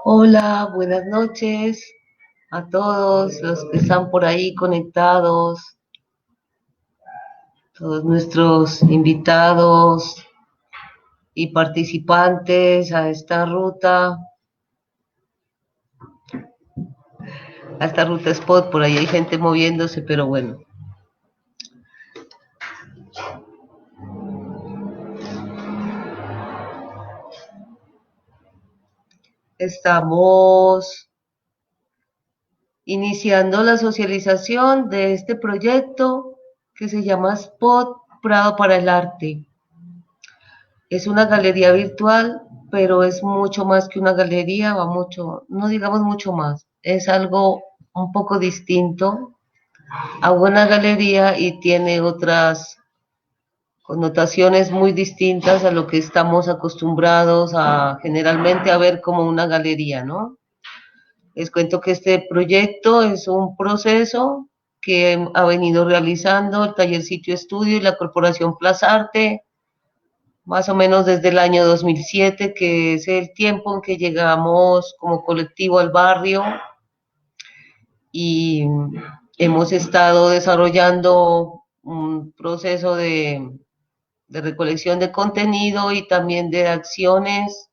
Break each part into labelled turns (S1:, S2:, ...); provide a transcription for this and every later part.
S1: Hola, buenas noches a todos los que están por ahí conectados, todos nuestros invitados y participantes a esta ruta spot. Por ahí hay gente moviéndose, pero bueno. Estamos iniciando la socialización de este proyecto que se llama Spot Prado para el Arte. Es una galería virtual, pero es mucho más que una galería, va mucho, no digamos mucho más, es algo un poco distinto a una galería y tiene otras connotaciones muy distintas a lo que estamos acostumbrados a generalmente a ver como una galería, ¿no? Les cuento que este proyecto es un proceso que ha venido realizando el Taller Sitio Estudio y la Corporación Plazarte, más o menos desde el año 2007, que es el tiempo en que llegamos como colectivo al barrio y hemos estado desarrollando un proceso de recolección de contenido y también de acciones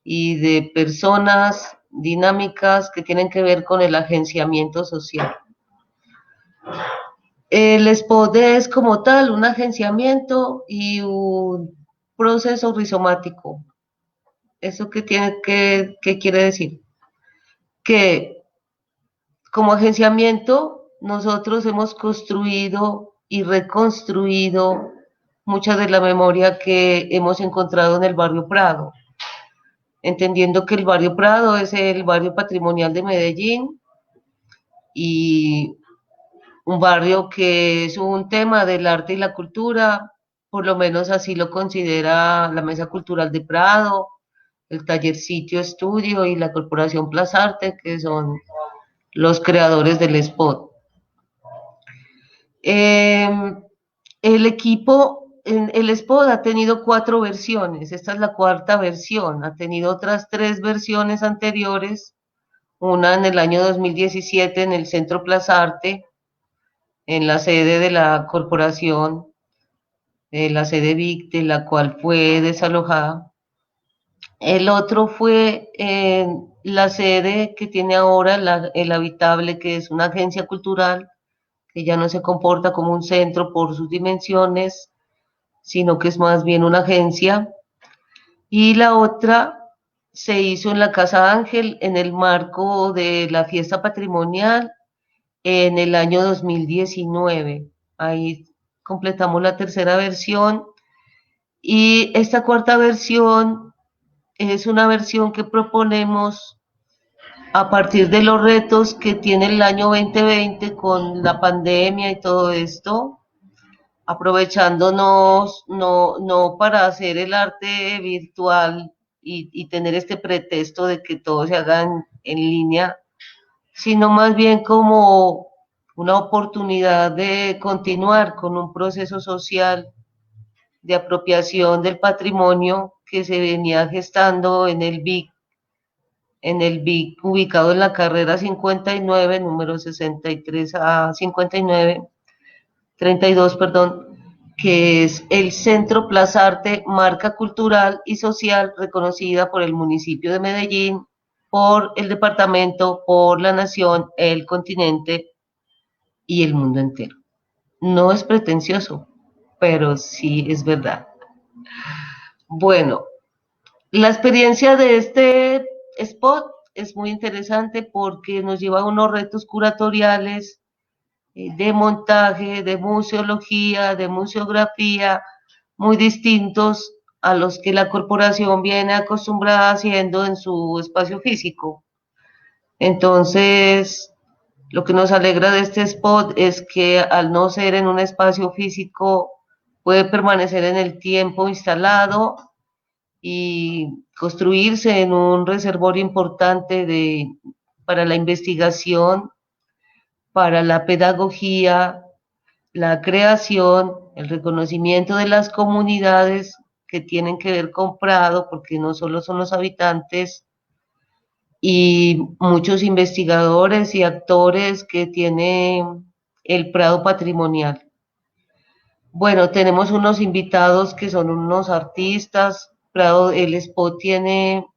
S1: y de personas dinámicas que tienen que ver con el agenciamiento social. El spot es como tal un agenciamiento y un proceso rizomático. ¿Eso qué quiere decir? Que como agenciamiento nosotros hemos construido y reconstruido mucha de la memoria que hemos encontrado en el barrio Prado, entendiendo que el barrio Prado es el barrio patrimonial de Medellín y un barrio que es un tema del arte y la cultura, por lo menos así lo considera la Mesa Cultural de Prado, el Taller Sitio Estudio y la Corporación Plazarte, que son los creadores del spot. Eh, el equipo, el spot ha tenido 4 versiones, esta es la cuarta versión, ha tenido otras 3 versiones anteriores, una en el año 2017 en el Centro Plazarte, en la sede de la corporación, la sede VIC, de la cual fue desalojada. El otro fue la sede que tiene ahora el Habitable, que es una agencia cultural que ya no se comporta como un centro por sus dimensiones, sino que es más bien una agencia. Y la otra se hizo en la Casa Ángel en el marco de la fiesta patrimonial en el año 2019. Ahí completamos la tercera versión y esta cuarta versión es una versión que proponemos a partir de los retos que tiene el año 2020 con la pandemia y todo esto, aprovechándonos no para hacer el arte virtual y tener este pretexto de que todo se haga en línea, sino más bien como una oportunidad de continuar con un proceso social de apropiación del patrimonio que se venía gestando en el BIC ubicado en la carrera 59, número 63 a 59, 32, perdón, que es el Centro Plazarte, marca cultural y social reconocida por el municipio de Medellín, por el departamento, por la nación, el continente y el mundo entero. No es pretencioso, pero sí es verdad. Bueno, la experiencia de este spot es muy interesante porque nos lleva a unos retos curatoriales de montaje, de museología, de museografía, muy distintos a los que la corporación viene acostumbrada haciendo en su espacio físico. Entonces, lo que nos alegra de este spot es que al no ser en un espacio físico, puede permanecer en el tiempo instalado y construirse en un reservorio importante para la investigación, para la pedagogía, la creación, el reconocimiento de las comunidades que tienen que ver con Prado, porque no solo son los habitantes y muchos investigadores y actores que tiene el Prado patrimonial. Bueno, tenemos unos invitados que son unos artistas. Prado, el spot tiene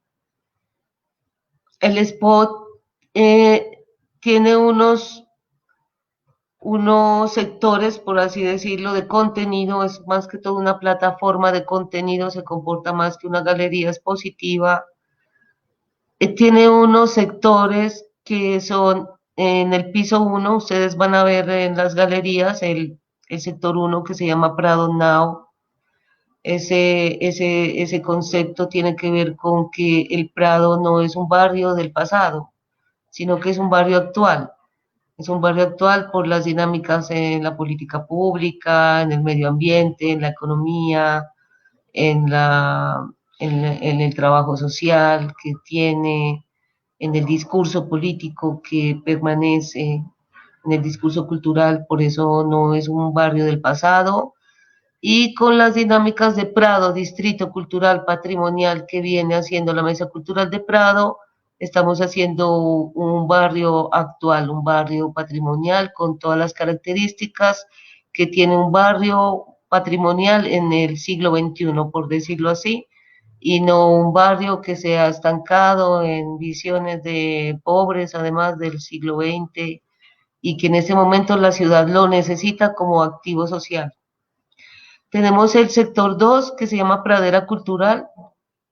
S1: unos sectores, por así decirlo, de contenido, es más que todo una plataforma de contenido, se comporta más que una galería expositiva. Tiene unos sectores que son en el piso uno, ustedes van a ver en las galerías el sector uno que se llama Prado Now. Ese concepto tiene que ver con que el Prado no es un barrio del pasado, sino que es un barrio actual. Es un barrio actual por las dinámicas en la política pública, en el medio ambiente, en la economía, en, la, en el trabajo social que tiene, en el discurso político que permanece, en el discurso cultural, por eso no es un barrio del pasado. Y con las dinámicas de Prado, Distrito Cultural Patrimonial que viene haciendo la Mesa Cultural de Prado, estamos haciendo un barrio actual, un barrio patrimonial con todas las características que tiene un barrio patrimonial en el siglo XXI, por decirlo así, y no un barrio que se ha estancado en visiones de pobres, además del siglo XX, y que en ese momento la ciudad lo necesita como activo social. Tenemos el sector 2 que se llama Pradera Cultural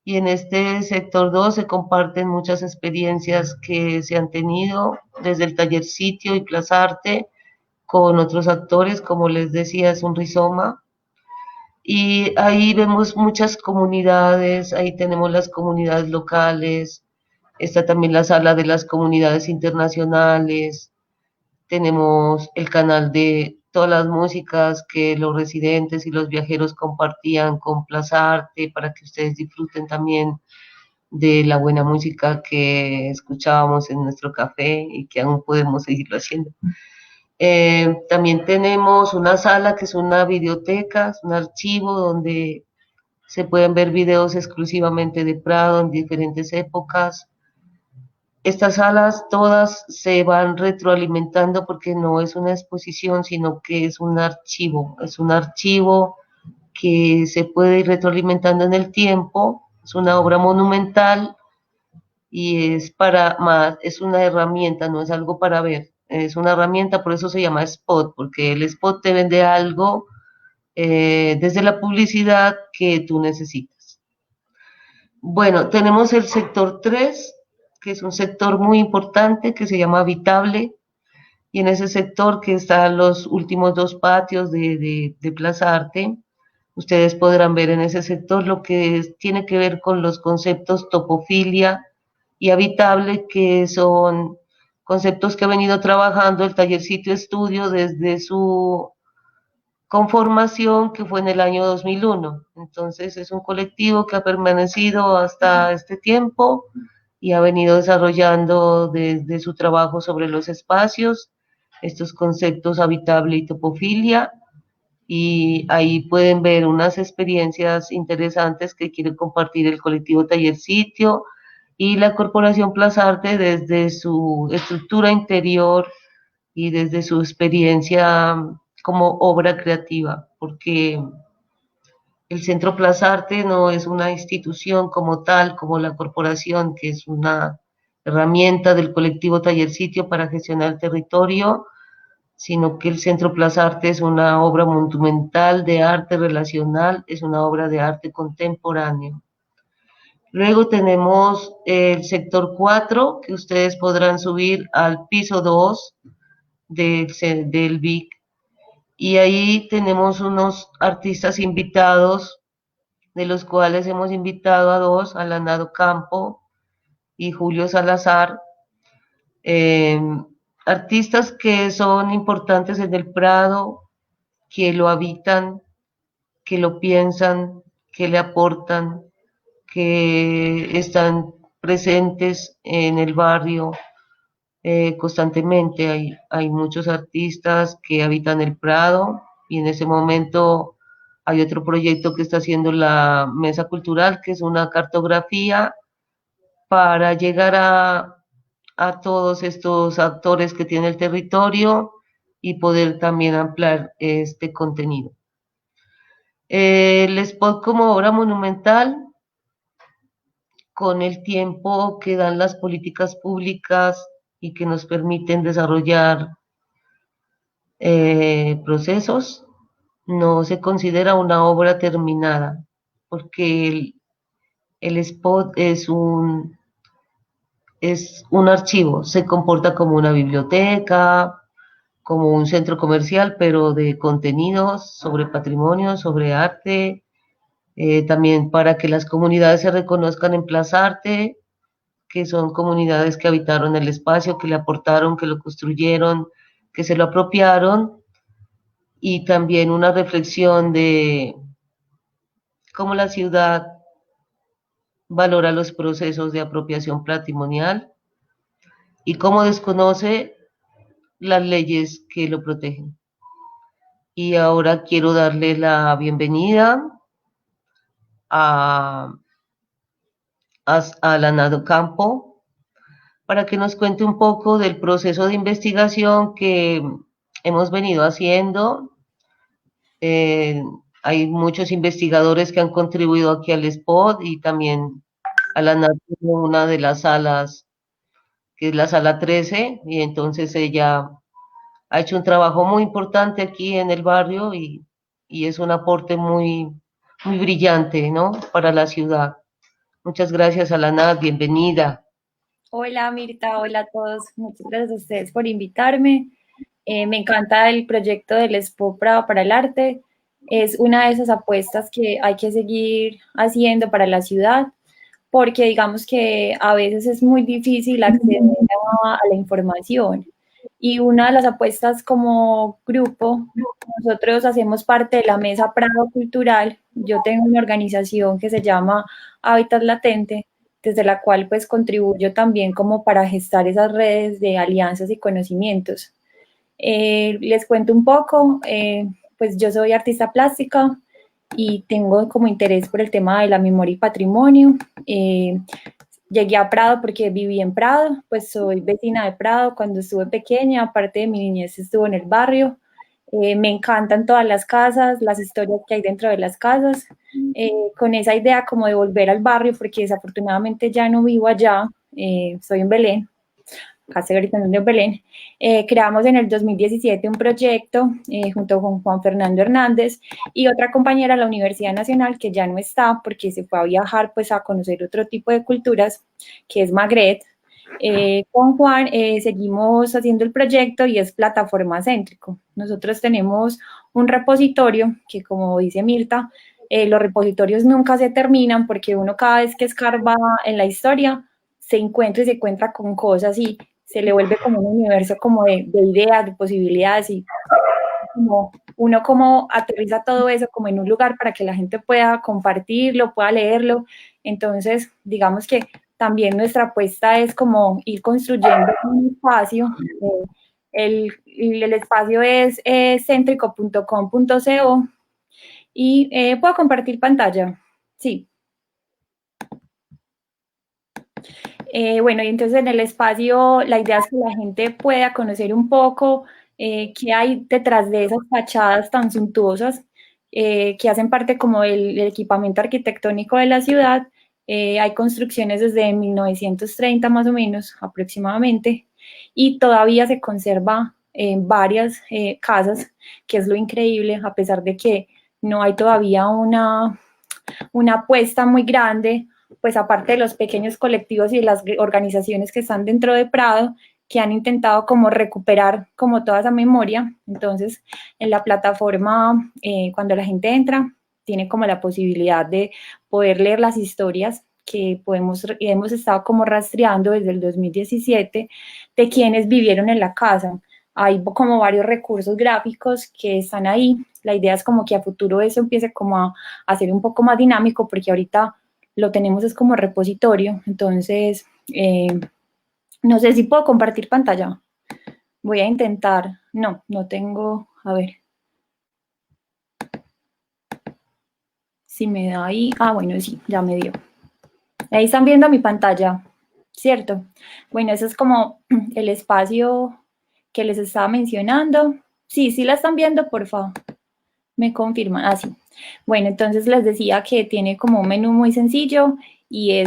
S1: y en este sector 2 se comparten muchas experiencias que se han tenido desde el taller sitio y Plaza Arte con otros actores, como les decía, es un rizoma. Y ahí vemos muchas comunidades, ahí tenemos las comunidades locales, está también la sala de las comunidades internacionales, tenemos el canal de todas las músicas que los residentes y los viajeros compartían con Plaza Arte para que ustedes disfruten también de la buena música que escuchábamos en nuestro café y que aún podemos seguirlo haciendo. También tenemos una sala que es una videoteca, es un archivo donde se pueden ver videos exclusivamente de Prado en diferentes épocas. Estas salas todas se van retroalimentando porque no es una exposición, sino que es un archivo que se puede ir retroalimentando en el tiempo, es una obra monumental y es para más, es una herramienta, no es algo para ver, es una herramienta, por eso se llama spot, porque el spot te vende algo desde la publicidad que tú necesitas. Bueno, tenemos el sector 3 que es un sector muy importante que se llama Habitable, y en ese sector que están los últimos dos patios de Plaza Arte, ustedes podrán ver en ese sector lo que tiene que ver con los conceptos topofilia y habitable, que son conceptos que ha venido trabajando el taller sitio estudio desde su conformación, que fue en el año 2001. Entonces es un colectivo que ha permanecido hasta este tiempo y ha venido desarrollando desde su trabajo sobre los espacios estos conceptos habitable y topofilia, y ahí pueden ver unas experiencias interesantes que quiere compartir el colectivo Taller Sitio y la Corporación Plaza Arte desde su estructura interior y desde su experiencia como obra creativa, porque el Centro Plaza Arte no es una institución como tal, como la corporación, que es una herramienta del colectivo Taller Sitio para gestionar el territorio, sino que el Centro Plaza Arte es una obra monumental de arte relacional, es una obra de arte contemporáneo. Luego tenemos el sector 4, que ustedes podrán subir al piso 2 del VIC, y ahí tenemos unos artistas invitados, de los cuales hemos invitado a dos, a Lanado Campo y Julio Salazar, eh, artistas que son importantes en el Prado, que lo habitan, que lo piensan, que le aportan, que están presentes en el barrio constantemente. Hay muchos artistas que habitan el Prado y en ese momento Hay otro proyecto que está haciendo la Mesa Cultural, que es una cartografía para llegar a todos estos actores que tiene el territorio y poder también ampliar este contenido. El spot como obra monumental, con el tiempo que dan las políticas públicas y que nos permiten desarrollar procesos, no se considera una obra terminada, porque el spot es un archivo, se comporta como una biblioteca, como un centro comercial, pero de contenidos sobre patrimonio, sobre arte, también para que las comunidades se reconozcan en Plazarte, que son comunidades que habitaron el espacio, que le aportaron, que lo construyeron, que se lo apropiaron, y también una reflexión de cómo la ciudad valora los procesos de apropiación patrimonial y cómo desconoce las leyes que lo protegen. Y ahora quiero darle la bienvenida a, a Lanado Campo para que nos cuente un poco del proceso de investigación que hemos venido haciendo. Eh, Hay muchos investigadores que han contribuido aquí al spot y también a la una de las salas, que es la sala 13, y entonces ella ha hecho un trabajo muy importante aquí en el barrio y es un aporte muy brillante, ¿no? Para la ciudad. Muchas gracias, Alana, bienvenida.
S2: Hola Mirta, hola a todos. Muchas gracias a ustedes por invitarme. Me encanta el proyecto del Expo Prado para el Arte. Es una de esas apuestas que hay que seguir haciendo para la ciudad, porque digamos que a veces es muy difícil acceder a la información. Y una de las apuestas como grupo, nosotros hacemos parte de la Mesa Prado Cultural. Yo tengo una organización que se llama Hábitat Latente, desde la cual pues contribuyo también como para gestar esas redes de alianzas y conocimientos. Les cuento un poco, pues yo soy artista plástica y tengo como interés por el tema de la memoria y patrimonio. Llegué a Prado porque viví en Prado, pues soy vecina de Prado cuando estuve pequeña, aparte de mi niñez estuvo en el barrio. Me encantan todas las casas, las historias que hay dentro de las casas, con esa idea como de volver al barrio, porque desafortunadamente ya no vivo allá, estoy en Belén, casi ahorita en Belén. Creamos en el 2017 un proyecto junto con Juan Fernando Hernández y otra compañera de la Universidad Nacional que ya no está porque se fue a viajar pues a conocer otro tipo de culturas, que es Magret. Con Juan seguimos haciendo el proyecto y es plataforma céntrico. Nosotros tenemos un repositorio que, como dice Mirta, los repositorios nunca se terminan porque uno cada vez que escarba en la historia se encuentra y se encuentra con cosas y se le vuelve como un universo como de ideas, de posibilidades y como uno como aterriza todo eso como en un lugar para que la gente pueda compartirlo, pueda leerlo. Entonces, digamos que también nuestra apuesta es como ir construyendo un espacio. El espacio es céntrico.com.co y puedo compartir pantalla. Sí. Bueno, y entonces en el espacio la idea es que la gente pueda conocer un poco qué hay detrás de esas fachadas tan suntuosas que hacen parte como del equipamiento arquitectónico de la ciudad. Hay construcciones desde 1930 más o menos aproximadamente y todavía se conserva varias casas, que es lo increíble, a pesar de que no hay todavía una apuesta muy grande, pues aparte de los pequeños colectivos y de las organizaciones que están dentro de Prado, que han intentado como recuperar como toda esa memoria. Entonces, en la plataforma, cuando la gente entra, tiene como la posibilidad de poder leer las historias que hemos estado como rastreando desde el 2017 de quienes vivieron en la casa. Hay como varios recursos gráficos que están ahí. La idea es como que a futuro eso empiece como a ser un poco más dinámico porque ahorita lo tenemos es como repositorio. Entonces, no sé si puedo compartir pantalla. Voy a intentar. No, no tengo. A ver. Si me da ahí, bueno, sí, ya me dio. Ahí están viendo mi pantalla, ¿cierto? Bueno, eso es como el espacio que les estaba mencionando. Sí, sí la están viendo, por favor. Me confirman. Sí. Bueno, entonces les decía que tiene como un menú muy sencillo y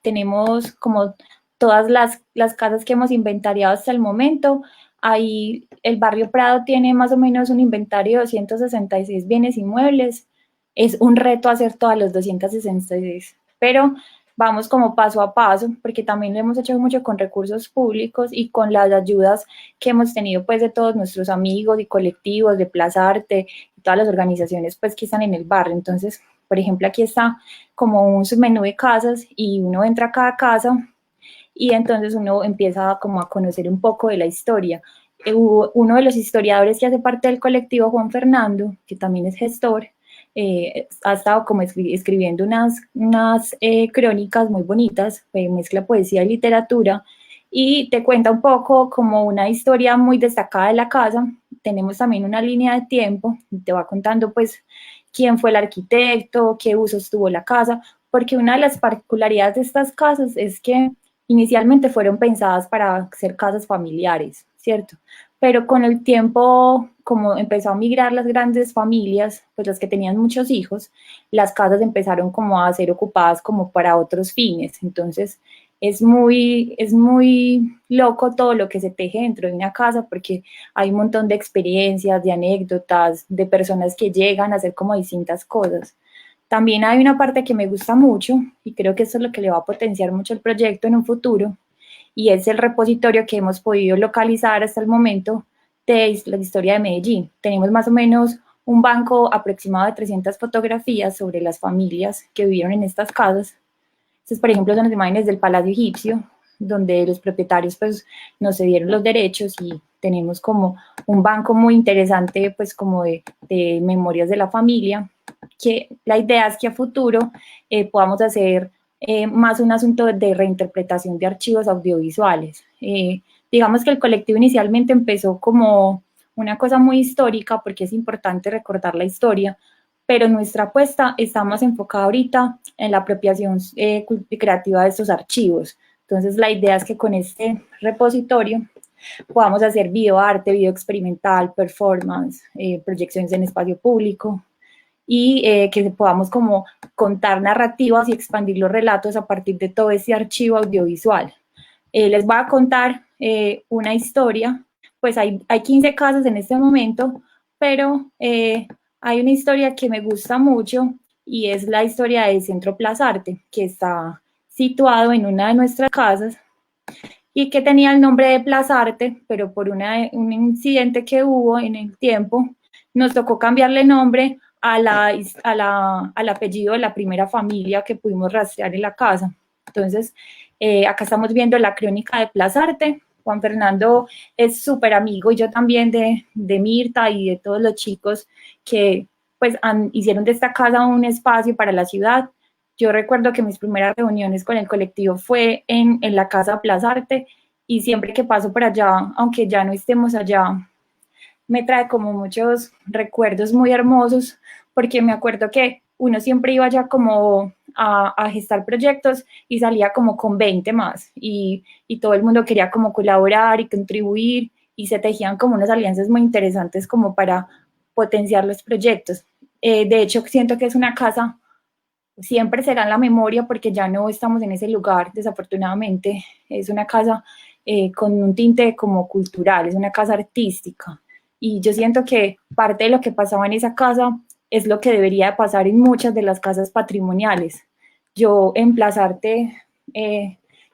S2: tenemos como todas las casas que hemos inventariado hasta el momento. Ahí el barrio Prado tiene más o menos un inventario de 266 bienes inmuebles. Es un reto hacer todas las 266, pero vamos como paso a paso, porque también lo hemos hecho mucho con recursos públicos y con las ayudas que hemos tenido pues de todos nuestros amigos y colectivos, de Plaza Arte, todas las organizaciones pues que están en el barrio. Entonces, por ejemplo, aquí está como un submenú de casas y uno entra a cada casa y entonces uno empieza como a conocer un poco de la historia. Uno de los historiadores que hace parte del colectivo, Juan Fernando, que también es gestor, ha estado como escribiendo unas crónicas muy bonitas, mezcla poesía y literatura, y te cuenta un poco como una historia muy destacada de la casa. Tenemos también una línea de tiempo, y te va contando pues quién fue el arquitecto, qué usos tuvo la casa, porque una de las particularidades de estas casas es que inicialmente fueron pensadas para ser casas familiares, ¿cierto? Pero con el tiempo, como empezó a migrar las grandes familias, pues las que tenían muchos hijos, las casas empezaron como a ser ocupadas como para otros fines. Entonces, es muy loco todo lo que se teje dentro de una casa porque hay un montón de experiencias, de anécdotas, de personas que llegan a hacer como distintas cosas. También hay una parte que me gusta mucho y creo que eso es lo que le va a potenciar mucho el proyecto en un futuro y es el repositorio que hemos podido localizar hasta el momento de la historia de Medellín. Tenemos más o menos un banco aproximado de 300 fotografías sobre las familias que vivieron en estas casas. Estas, por ejemplo, son las imágenes del Palacio Egipcio, donde los propietarios pues nos cedieron los derechos y tenemos como un banco muy interesante pues como de memorias de la familia, que la idea es que a futuro podamos hacer más un asunto de reinterpretación de archivos audiovisuales. Digamos que el colectivo inicialmente empezó como una cosa muy histórica porque es importante recordar la historia, pero nuestra apuesta está más enfocada ahorita en la apropiación creativa de estos archivos. Entonces la idea es que con este repositorio podamos hacer videoarte, video experimental, performance, proyecciones en espacio público y que podamos como contar narrativas y expandir los relatos a partir de todo ese archivo audiovisual. Les voy a contar una historia, pues hay 15 casas en este momento, pero hay una historia que me gusta mucho y es la historia del Centro Plaza Arte, que está situado en una de nuestras casas y que tenía el nombre de Plaza Arte, pero por un incidente que hubo en el tiempo, nos tocó cambiarle nombre al apellido de la primera familia que pudimos rastrear en la casa. Entonces, acá estamos viendo la crónica de Plaza Arte. Juan Fernando es súper amigo y yo también de Mirta y de todos los chicos que pues hicieron de esta casa un espacio para la ciudad. Yo recuerdo que mis primeras reuniones con el colectivo fue en la Casa Plaza Arte y siempre que paso por allá, aunque ya no estemos allá, me trae como muchos recuerdos muy hermosos porque me acuerdo que uno siempre iba allá como a gestar proyectos y salía como con 20 más y todo el mundo quería como colaborar y contribuir y se tejían como unas alianzas muy interesantes como para potenciar los proyectos. De hecho, siento que es una casa siempre será en la memoria porque ya no estamos en ese lugar, desafortunadamente. Es una casa con un tinte como cultural, es una casa artística. Y yo siento que parte de lo que pasaba en esa casa es lo que debería de pasar en muchas de las casas patrimoniales. Yo en Plaza Arte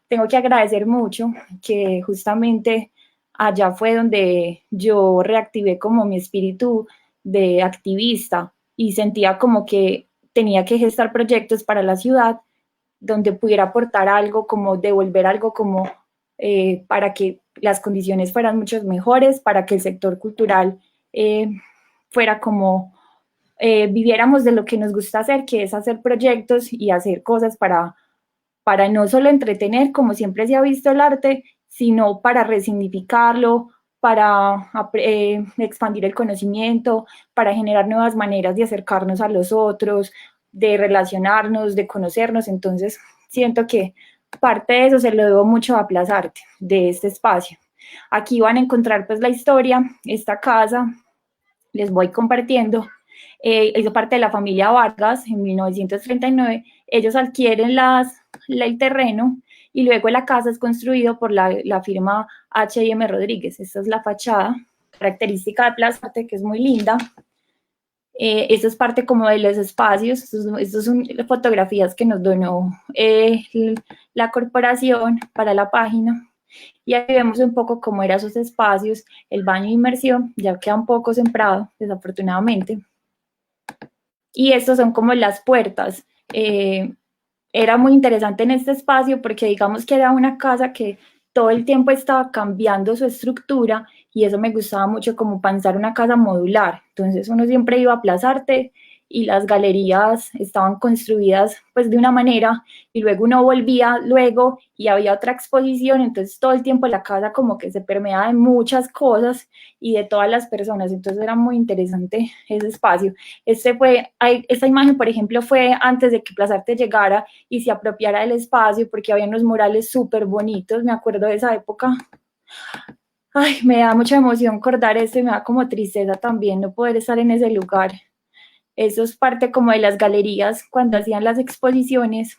S2: tengo que agradecer mucho que justamente allá fue donde yo reactivé como mi espíritu de activista y sentía como que tenía que gestar proyectos para la ciudad donde pudiera aportar algo, como devolver algo como para que las condiciones fueran mucho mejores, para que el sector cultural fuera como viviéramos de lo que nos gusta hacer, que es hacer proyectos y hacer cosas para no solo entretener, como siempre se ha visto el arte, sino para resignificarlo, para expandir el conocimiento, para generar nuevas maneras de acercarnos a los otros, de relacionarnos, de conocernos. Entonces, siento que parte de eso se lo debo mucho a Plazarte, de este espacio. Aquí van a encontrar pues la historia, esta casa, les voy compartiendo. Hizo parte de la familia Vargas en 1939. Ellos adquieren el terreno y luego la casa es construida por la firma H&M Rodríguez. Esta es la fachada característica de Plazarte, que es muy linda. Esto es parte como de los espacios. Estos son fotografías que nos donó la corporación para la página. Y aquí vemos un poco cómo eran esos espacios, el baño de inmersión, ya quedan pocos en Prado, desafortunadamente. Y estos son como las puertas. Era muy interesante en este espacio porque digamos que era una casa que todo el tiempo estaba cambiando su estructura y eso me gustaba mucho como pensar una casa modular. Entonces uno siempre iba a Plazarte y las galerías estaban construidas pues de una manera y luego uno volvía luego y había otra exposición, entonces todo el tiempo la casa como que se permeaba de muchas cosas y de todas las personas, entonces era muy interesante ese espacio. Esta imagen, por ejemplo, fue antes de que Plazarte llegara y se apropiara del espacio porque había unos murales súper bonitos, me acuerdo de esa época. Ay, me da mucha emoción recordar esto y me da como tristeza también no poder estar en ese lugar. Eso es parte como de las galerías cuando hacían las exposiciones.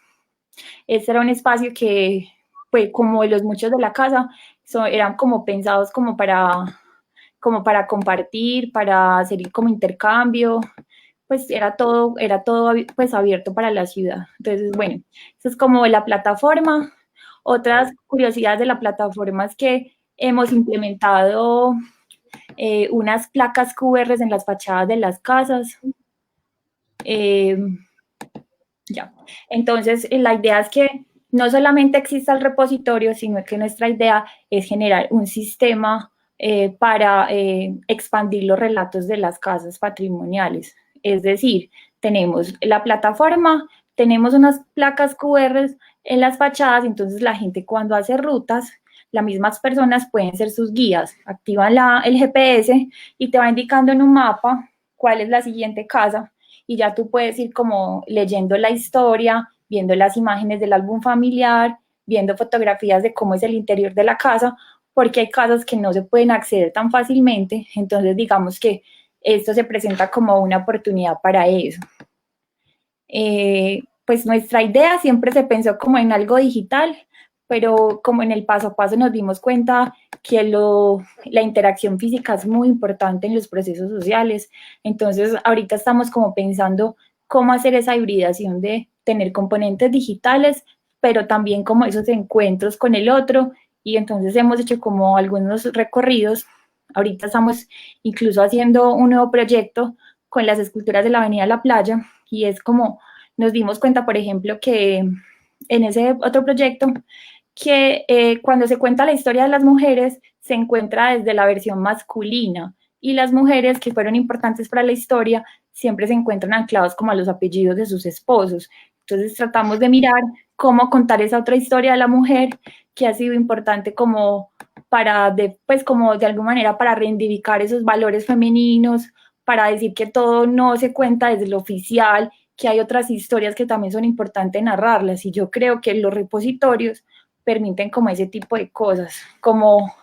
S2: Este era un espacio que, pues, como los muchos de la casa, eran como pensados como para compartir, para hacer como intercambio, pues era todo pues abierto para la ciudad. Entonces, bueno, eso es como la plataforma. Otras curiosidades de la plataforma es que hemos implementado unas placas QR en las fachadas de las casas. Ya. Entonces, la idea es que no solamente exista el repositorio, sino que nuestra idea es generar un sistema para expandir los relatos de las casas patrimoniales. Es decir, tenemos la plataforma, tenemos unas placas QR en las fachadas, entonces la gente cuando hace rutas, las mismas personas pueden ser sus guías, activan el GPS y te va indicando en un mapa cuál es la siguiente casa y ya tú puedes ir como leyendo la historia, viendo las imágenes del álbum familiar, viendo fotografías de cómo es el interior de la casa, porque hay casas que no se pueden acceder tan fácilmente, entonces digamos que esto se presenta como una oportunidad para eso. Pues nuestra idea siempre se pensó como en algo digital, pero como en el paso a paso nos dimos cuenta que la interacción física es muy importante en los procesos sociales. Entonces, ahorita estamos como pensando cómo hacer esa hibridación de tener componentes digitales, pero también como esos encuentros con el otro. Y entonces hemos hecho como algunos recorridos. Ahorita estamos incluso haciendo un nuevo proyecto con las esculturas de la Avenida La Playa y es como nos dimos cuenta, por ejemplo, que en ese otro proyecto que cuando se cuenta la historia de las mujeres se encuentra desde la versión masculina y las mujeres que fueron importantes para la historia siempre se encuentran anclados como a los apellidos de sus esposos. Entonces tratamos de mirar cómo contar esa otra historia de la mujer que ha sido importante como pues como de alguna manera para reivindicar esos valores femeninos, para decir que todo no se cuenta desde lo oficial, que hay otras historias que también son importantes narrarlas. Y yo creo que los repositorios permiten como ese tipo de cosas, como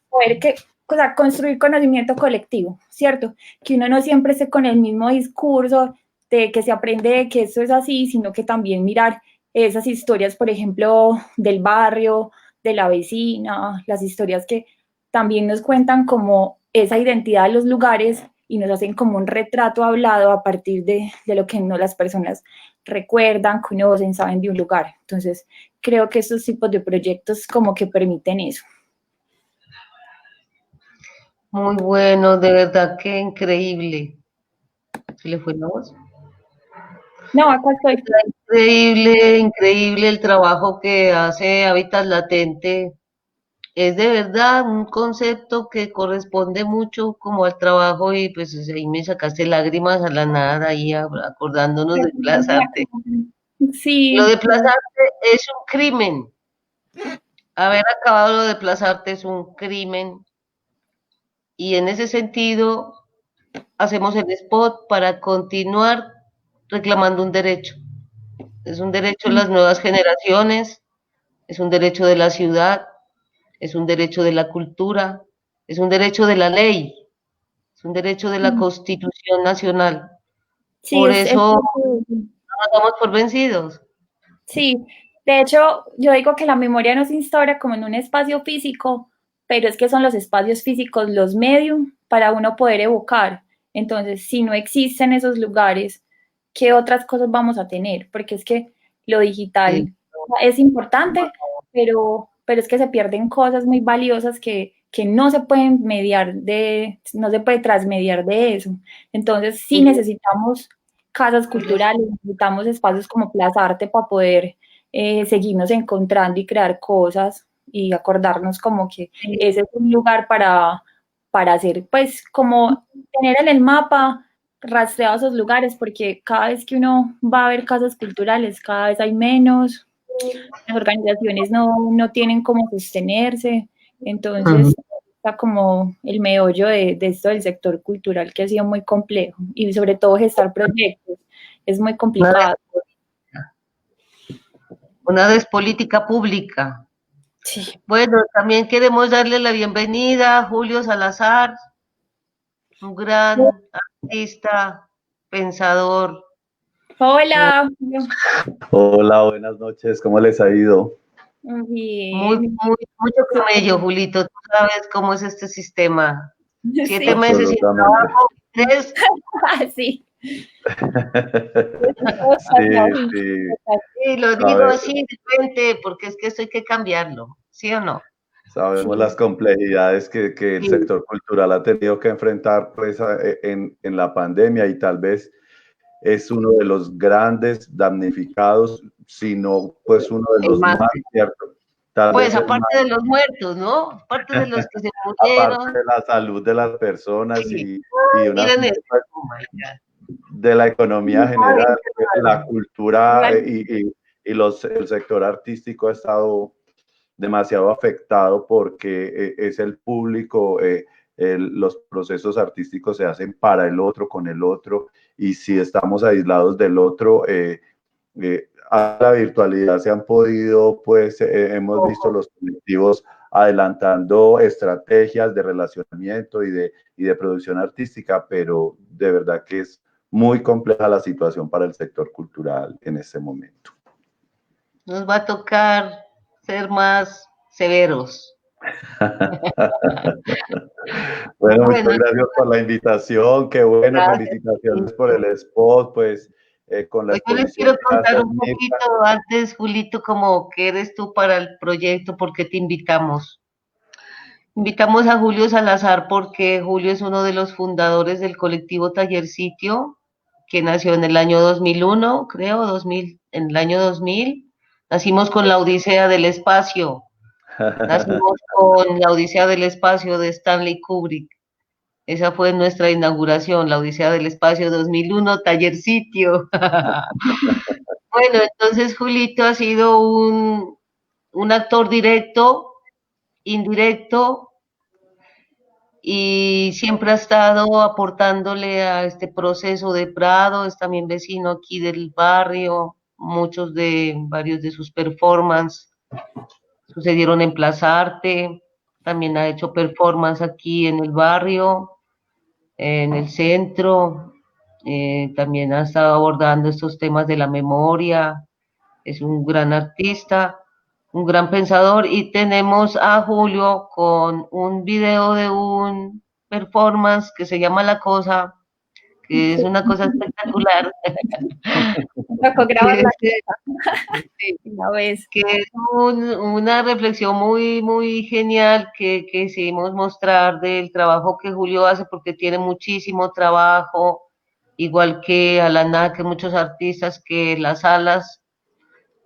S2: poder o sea, construir conocimiento colectivo, ¿cierto? Que uno no siempre esté con el mismo discurso de que se aprende que esto es así, sino que también mirar esas historias, por ejemplo, del barrio, de la vecina, las historias que también nos cuentan como esa identidad de los lugares y nos hacen como un retrato hablado a partir de lo que no las personas recuerdan, conocen, saben de un lugar. Entonces, creo que estos tipos de proyectos como que permiten eso.
S1: Muy bueno, de verdad que increíble. ¿Se le fue la voz?
S2: No, acá estoy.
S1: Increíble, increíble el trabajo que hace Hábitat Latente. Es de verdad un concepto que corresponde mucho como al trabajo y pues ahí me sacaste lágrimas a la nada ahí acordándonos de Plazarte. Lo
S2: Sí,
S1: de Plazarte es un crimen. Haber acabado lo de Plazarte es un crimen y en ese sentido hacemos el spot para continuar reclamando un derecho. Es un derecho de las nuevas generaciones, es un derecho de la ciudad, es un derecho de la cultura, es un derecho de la ley, es un derecho de la Constitución Nacional.
S2: Sí,
S1: Por eso no nos damos por vencidos.
S2: sí, de hecho, yo digo que la memoria no se instaura como en un espacio físico, pero es que son los espacios físicos los medios para uno poder evocar. Entonces, si no existen esos lugares, ¿qué otras cosas vamos a tener? Porque es que lo
S1: Sí.
S2: digital es importante, pero es que se pierden cosas muy valiosas que no se pueden mediar no se puede transmediar de eso. Entonces, sí necesitamos casas culturales, necesitamos espacios como Plaza Arte para poder seguirnos encontrando y crear cosas y acordarnos como que ese es un lugar para hacer, pues como tener en el mapa rastreados esos lugares, porque cada vez que uno va a ver casas culturales, cada vez hay menos, las organizaciones no tienen cómo sostenerse, entonces está como el meollo de esto del sector cultural que ha sido muy complejo y sobre todo gestar proyectos es muy
S1: Una,
S2: complicado.
S1: una despolítica pública.
S2: Sí.
S1: Bueno, también queremos darle la bienvenida a Julio Salazar, un gran artista, pensador.
S2: Hola.
S3: Hola, buenas noches, ¿cómo les ha ido?
S2: Bien.
S1: Mucho camello, Julito. Tú sabes cómo es este sistema. 7
S2: Sí.
S1: meses sin
S3: Absolutamente.
S1: trabajo, 3.
S2: Sí.
S3: Sí, sí,
S1: Sí, lo digo
S3: sabe-
S1: así de frente, porque es que esto hay que cambiarlo, ¿sí o no?
S3: sabemos las complejidades que el
S1: Sí,
S3: sector cultural ha tenido que enfrentar pues, en la pandemia y tal vez es uno de los grandes damnificados, si no pues uno de
S1: el
S3: los
S1: más.
S3: más, ¿cierto? Tal
S1: Pues
S3: vez el más,
S1: aparte de los muertos, ¿no? Aparte de los que se
S3: aparte
S1: murieron.
S3: de la salud de las personas
S1: Sí.
S3: y una
S1: Miren esto. Oh my God.
S3: de la economía general, la cultura
S2: Igual.
S3: el sector artístico ha estado demasiado afectado porque es el público, los procesos artísticos se hacen para el otro, con el otro, y si estamos aislados del otro, a la virtualidad se han podido, pues hemos visto los colectivos adelantando estrategias de relacionamiento y de producción artística, pero de verdad que es muy compleja la situación para el sector cultural en este momento.
S1: Nos va a tocar ser más severos.
S3: Bueno, muchas
S1: Bueno,
S3: gracias por la invitación, qué bueno,
S1: gracias.
S3: felicitaciones por el spot, pues con la
S1: Hoy yo les
S3: exposición
S1: quiero
S3: que
S1: contar
S3: haces,
S1: un
S3: Mirta.
S1: poquito antes, Julito, como que eres tú para el proyecto, por qué te invitamos. Invitamos a Julio Salazar porque Julio es uno de los fundadores del colectivo Taller Sitio, que nació en el año 2001, creo, 2000, en el año 2000. Nacimos con la Odisea del Espacio, nacimos con la Odisea del Espacio de Stanley Kubrick. Esa fue nuestra inauguración, la Odisea del Espacio 2001, Taller Sitio. Bueno, entonces Julito ha sido un actor directo, indirecto, y siempre ha estado aportándole a este proceso de Prado, es también vecino aquí del barrio, varios de sus performances sucedieron en Plaza Arte, también ha hecho performance aquí en el barrio, en el centro, también ha estado abordando estos temas de la memoria, es un gran artista, un gran pensador y tenemos a Julio con un video de un performance que se llama La Cosa, que es
S2: Sí.
S1: una cosa espectacular,
S2: Me tocó grabar
S1: que
S2: la
S1: es,
S2: cosa una vez.
S1: que es una reflexión muy, muy genial que hicimos mostrar del trabajo que Julio hace porque tiene muchísimo trabajo, igual que Alaná, que muchos artistas que las salas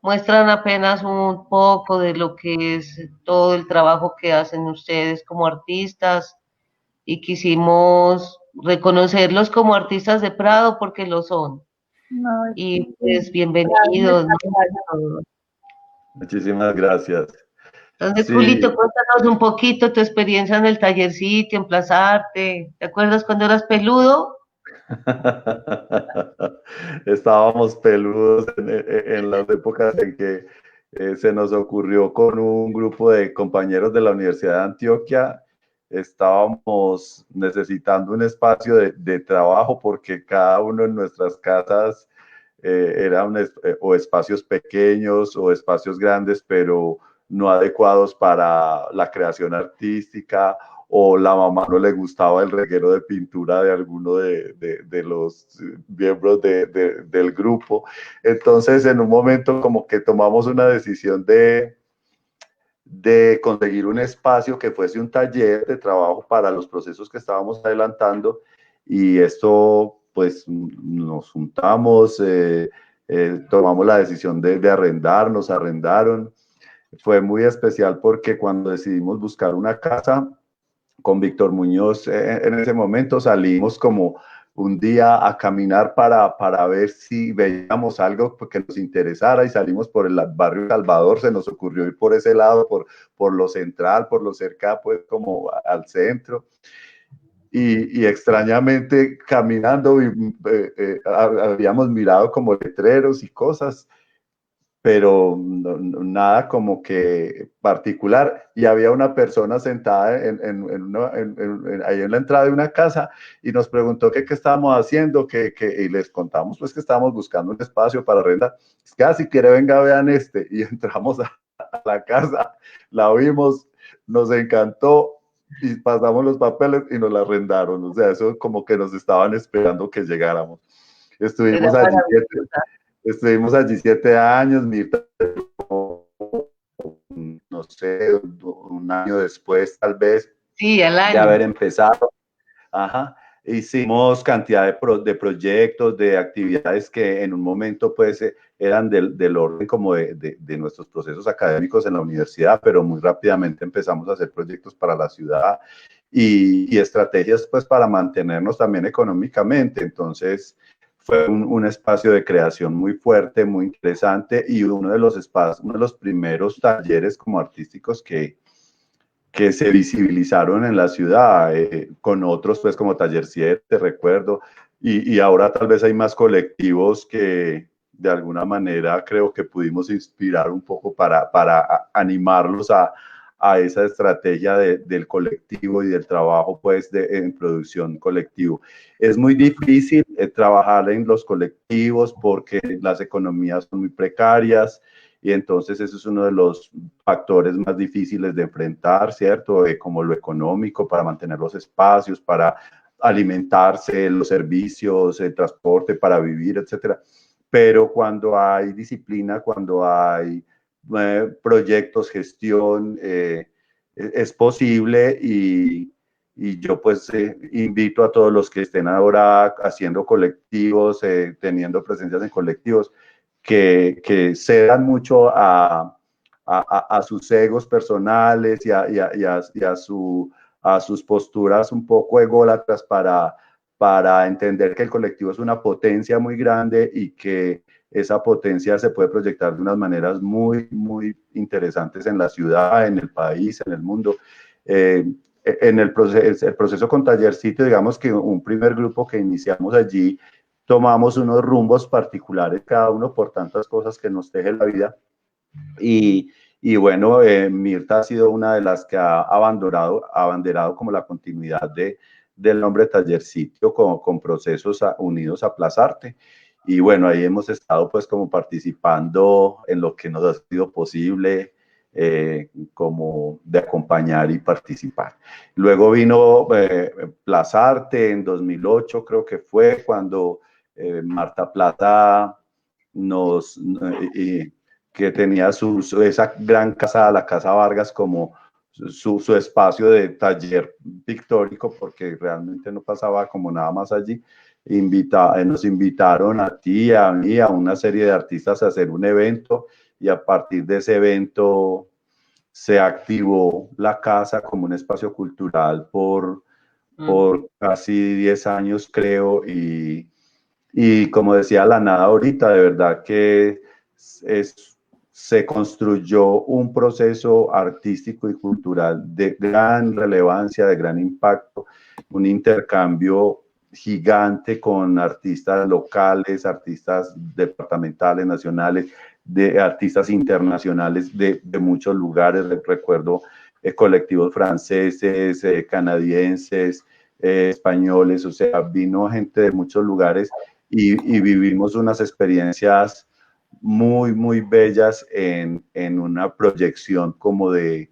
S1: muestran apenas un poco de lo que es todo el trabajo que hacen ustedes como artistas y quisimos reconocerlos como artistas de Prado porque lo son.
S2: No,
S1: Y
S2: sí.
S1: pues bienvenidos,
S2: Muchas gracias.
S1: ¿no?
S3: Muchísimas gracias.
S1: Entonces,
S3: Sí.
S1: Julito, cuéntanos un poquito tu experiencia en el tallercito, en Plaza Arte. ¿Te acuerdas cuando eras peludo?
S3: Estábamos peludos en las épocas en que se nos ocurrió con un grupo de compañeros de la Universidad de Antioquia. Estábamos necesitando un espacio de trabajo porque cada uno en nuestras casas eran o espacios pequeños o espacios grandes, pero no adecuados para la creación artística, o la mamá no le gustaba el reguero de pintura de alguno de los miembros del grupo. Entonces, en un momento como que tomamos una decisión de conseguir un espacio que fuese un taller de trabajo para los procesos que estábamos adelantando, y esto pues nos juntamos, tomamos la decisión de arrendar, nos arrendaron. Fue muy especial porque cuando decidimos buscar una casa, con Víctor Muñoz, en ese momento salimos como un día a caminar para ver si veíamos algo que nos interesara, y salimos por el barrio Salvador. Se nos ocurrió ir por ese lado, por lo central, por lo cerca, pues como al centro. Y extrañamente caminando habíamos mirado como letreros y cosas, pero nada como que particular. Y había una persona sentada ahí en la entrada de una casa, y nos preguntó qué estábamos haciendo, y les contamos pues que estábamos buscando un espacio para arrendar. Es que si quiere venga, vean este. Y entramos a la casa, la vimos, nos encantó y pasamos los papeles y nos la arrendaron. O sea, eso como que nos estaban esperando que llegáramos.
S1: Era
S3: Estuvimos allí siete,
S1: maravillosa.
S3: estuvimos allí 7 años. Mirta, no sé, un año después tal vez
S1: Sí, al
S3: de haber
S1: año.
S3: empezado. Ajá. Hicimos cantidad de proyectos, de actividades que en un momento pues eran del orden como de nuestros procesos académicos en la universidad, pero muy rápidamente empezamos a hacer proyectos para la ciudad, y estrategias pues para mantenernos también económicamente. Entonces fue un espacio de creación muy fuerte, muy interesante, y uno de los espacios, uno de los primeros talleres como artísticos que se visibilizaron en la ciudad, con otros pues como Taller 7, recuerdo, y ahora tal vez hay más colectivos que de alguna manera creo que pudimos inspirar un poco para animarlos a esa estrategia del colectivo y del trabajo pues en producción colectivo. Es muy difícil trabajar en los colectivos porque las economías son muy precarias, y entonces eso es uno de los factores más difíciles de enfrentar, ¿cierto? Como lo económico, para mantener los espacios, para alimentarse, los servicios, el transporte para vivir, etcétera. Pero cuando hay disciplina, cuando hay proyectos, gestión, es posible. Y yo pues invito a todos los que estén ahora haciendo colectivos, teniendo presencias en colectivos, que cedan mucho a sus egos personales a sus posturas un poco ególatras, para entender que el colectivo es una potencia muy grande, y que esa potencia se puede proyectar de unas maneras muy, muy interesantes en la ciudad, en el país, en el mundo. En el proceso con Tallercito, digamos que un primer grupo que iniciamos allí, tomamos unos rumbos particulares, cada uno por tantas cosas que nos teje la vida. Y bueno, Mirta ha sido una de las que ha abanderado como la continuidad del nombre Taller Sitio, con procesos unidos a Plaza Arte. Y bueno, ahí hemos estado pues como participando en lo que nos ha sido posible, como de acompañar y participar. Luego vino Plaza Arte en 2008, creo que fue cuando Marta Plata nos... que tenía esa gran casa, la Casa Vargas, como su espacio de taller pictórico, porque realmente no pasaba como nada más allí. Nos invitaron a ti, a mí, a una serie de artistas a hacer un evento, y a partir de ese evento se activó la casa como un espacio cultural por casi 10 años, creo. Y como decía la Nada ahorita, de verdad que es se construyó un proceso artístico y cultural de gran relevancia, de gran impacto, un intercambio gigante con artistas locales, artistas departamentales, nacionales, de artistas internacionales de muchos lugares. Recuerdo colectivos franceses, canadienses, españoles, o sea, vino gente de muchos lugares y vivimos unas experiencias muy, muy bellas en una proyección como de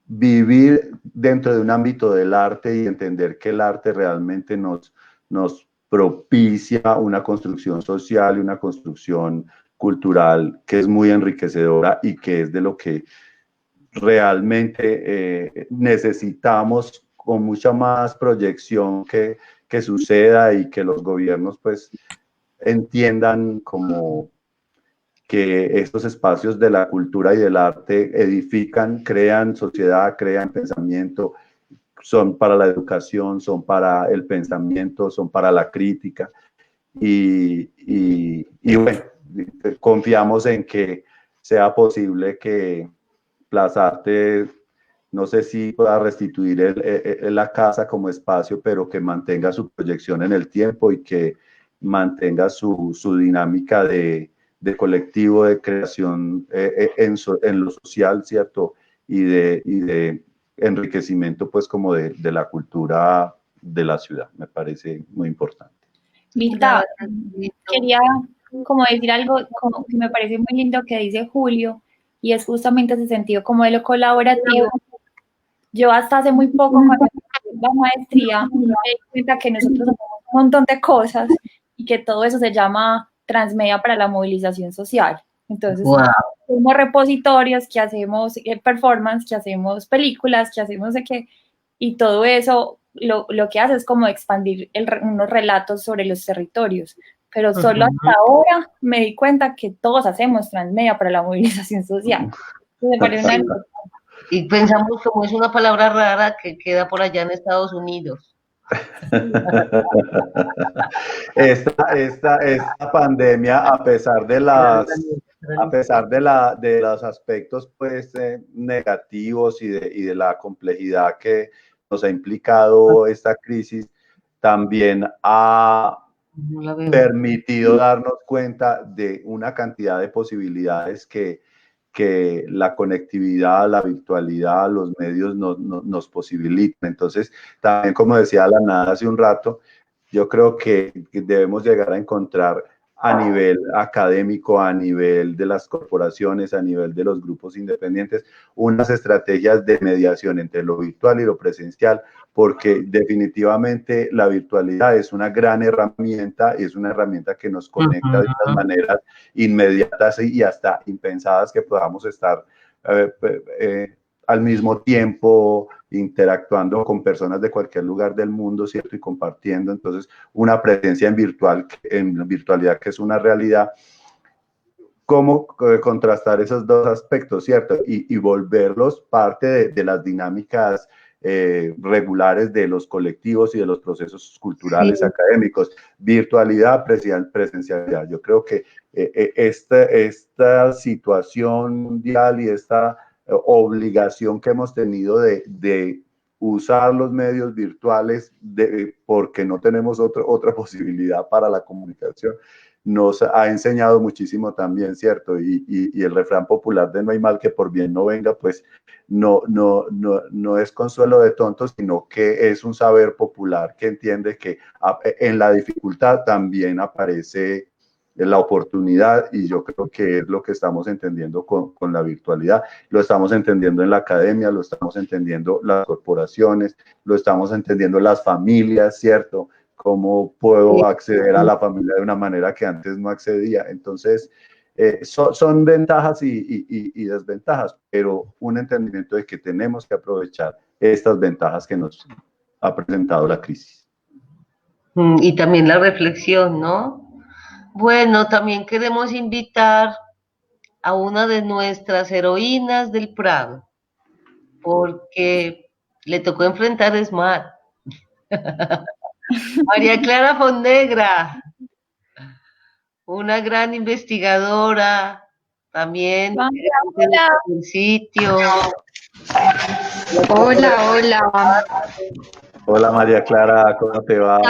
S3: vivir dentro de un ámbito del arte y entender que el arte realmente nos propicia una construcción social y una construcción cultural que es muy enriquecedora y que es de lo que realmente necesitamos con mucha más proyección que suceda y que los gobiernos pues entiendan como que estos espacios de la cultura y del arte edifican, crean sociedad, crean pensamiento, son para la educación, son para el pensamiento, son para la crítica. Y bueno, confiamos en que sea posible que Plaza Arte, no sé si pueda restituir la casa como espacio, pero que mantenga su proyección en el tiempo y que mantenga su dinámica de colectivo, de creación en lo social, ¿cierto? Y de enriquecimiento, pues, como de la cultura de la ciudad. Me parece muy importante.
S2: Mirta, quería como decir algo como que me parece muy lindo que dice Julio, y es justamente ese sentido como de lo colaborativo. Yo hasta hace muy poco, cuando empecé la maestría, me di cuenta que nosotros hacemos un montón de cosas y que todo eso se llama transmedia para la movilización social. Entonces,
S1: Wow.
S2: hacemos repositorios, que hacemos performance, que hacemos películas, que hacemos de qué, y todo eso lo que hace es como expandir unos relatos sobre los territorios. Pero solo hasta ahora me di cuenta que todos hacemos transmedia para la movilización social. Me parece una...
S1: Y pensamos como es una palabra rara que queda por allá en Estados Unidos.
S3: Esta pandemia, a pesar de los aspectos pues, negativos y de la complejidad que nos ha implicado esta crisis, también ha permitido darnos cuenta de una cantidad de posibilidades que la conectividad, la virtualidad, los medios nos posibilitan. Entonces, también como decía Alanna hace un rato, yo creo que debemos llegar a encontrar a nivel académico, a nivel de las corporaciones, a nivel de los grupos independientes, unas estrategias de mediación entre lo virtual y lo presencial, porque definitivamente la virtualidad es una gran herramienta y es una herramienta que nos conecta de unas maneras inmediatas y hasta impensadas que podamos estar al mismo tiempo interactuando con personas de cualquier lugar del mundo, ¿cierto? Y compartiendo, entonces, una presencia en virtualidad que es una realidad. ¿Cómo contrastar esos dos aspectos, cierto? Y volverlos parte de las dinámicas regulares de los colectivos y de los procesos culturales, sí, académicos, virtualidad, presencialidad. Yo creo que esta situación mundial y esta obligación que hemos tenido de usar los medios virtuales porque no tenemos otra posibilidad para la comunicación, nos ha enseñado muchísimo también, ¿cierto? Y el refrán popular de no hay mal que por bien no venga, pues no es consuelo de tontos, sino que es un saber popular que entiende que en la dificultad también aparece la oportunidad, y yo creo que es lo que estamos entendiendo con la virtualidad. Lo estamos entendiendo en la academia, lo estamos entendiendo las corporaciones, lo estamos entendiendo las familias, ¿cierto? ¿Cómo puedo acceder a la familia de una manera que antes no accedía? Entonces, son ventajas y desventajas, pero un entendimiento de que tenemos que aprovechar estas ventajas que nos ha presentado la crisis.
S1: Y también la reflexión, ¿no? Bueno, también queremos invitar a una de nuestras heroínas del Prado, porque le tocó enfrentar a ESMAD. María Clara Fonnegra. una gran investigadora, también
S2: Vamos,
S1: gerente
S2: hola.
S1: del sitio.
S4: Hola, hola.
S3: Hola María Clara, ¿cómo te va?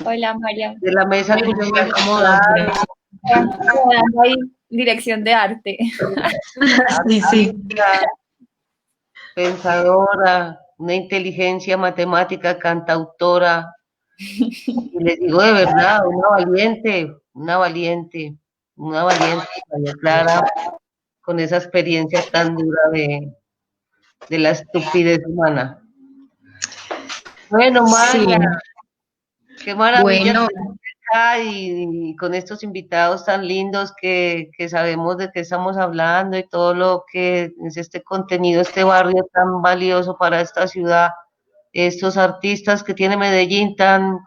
S2: Hola, María.
S1: De la mesa
S4: Ay, yo me
S1: cultural,
S4: acomodo por aquí.
S2: Estamos acomodando ahí dirección de arte.
S4: Sí, sí.
S1: pensadora, una inteligencia matemática, cantautora. Y les digo de verdad, una valiente, María Clara, con esa experiencia tan dura de la estupidez humana. Bueno,
S4: Sí.
S1: María, qué maravilla
S4: Bueno,
S1: tenerte acá y con estos invitados tan lindos que sabemos de qué estamos hablando y todo lo que es este contenido, este barrio tan valioso para esta ciudad, estos artistas que tiene Medellín tan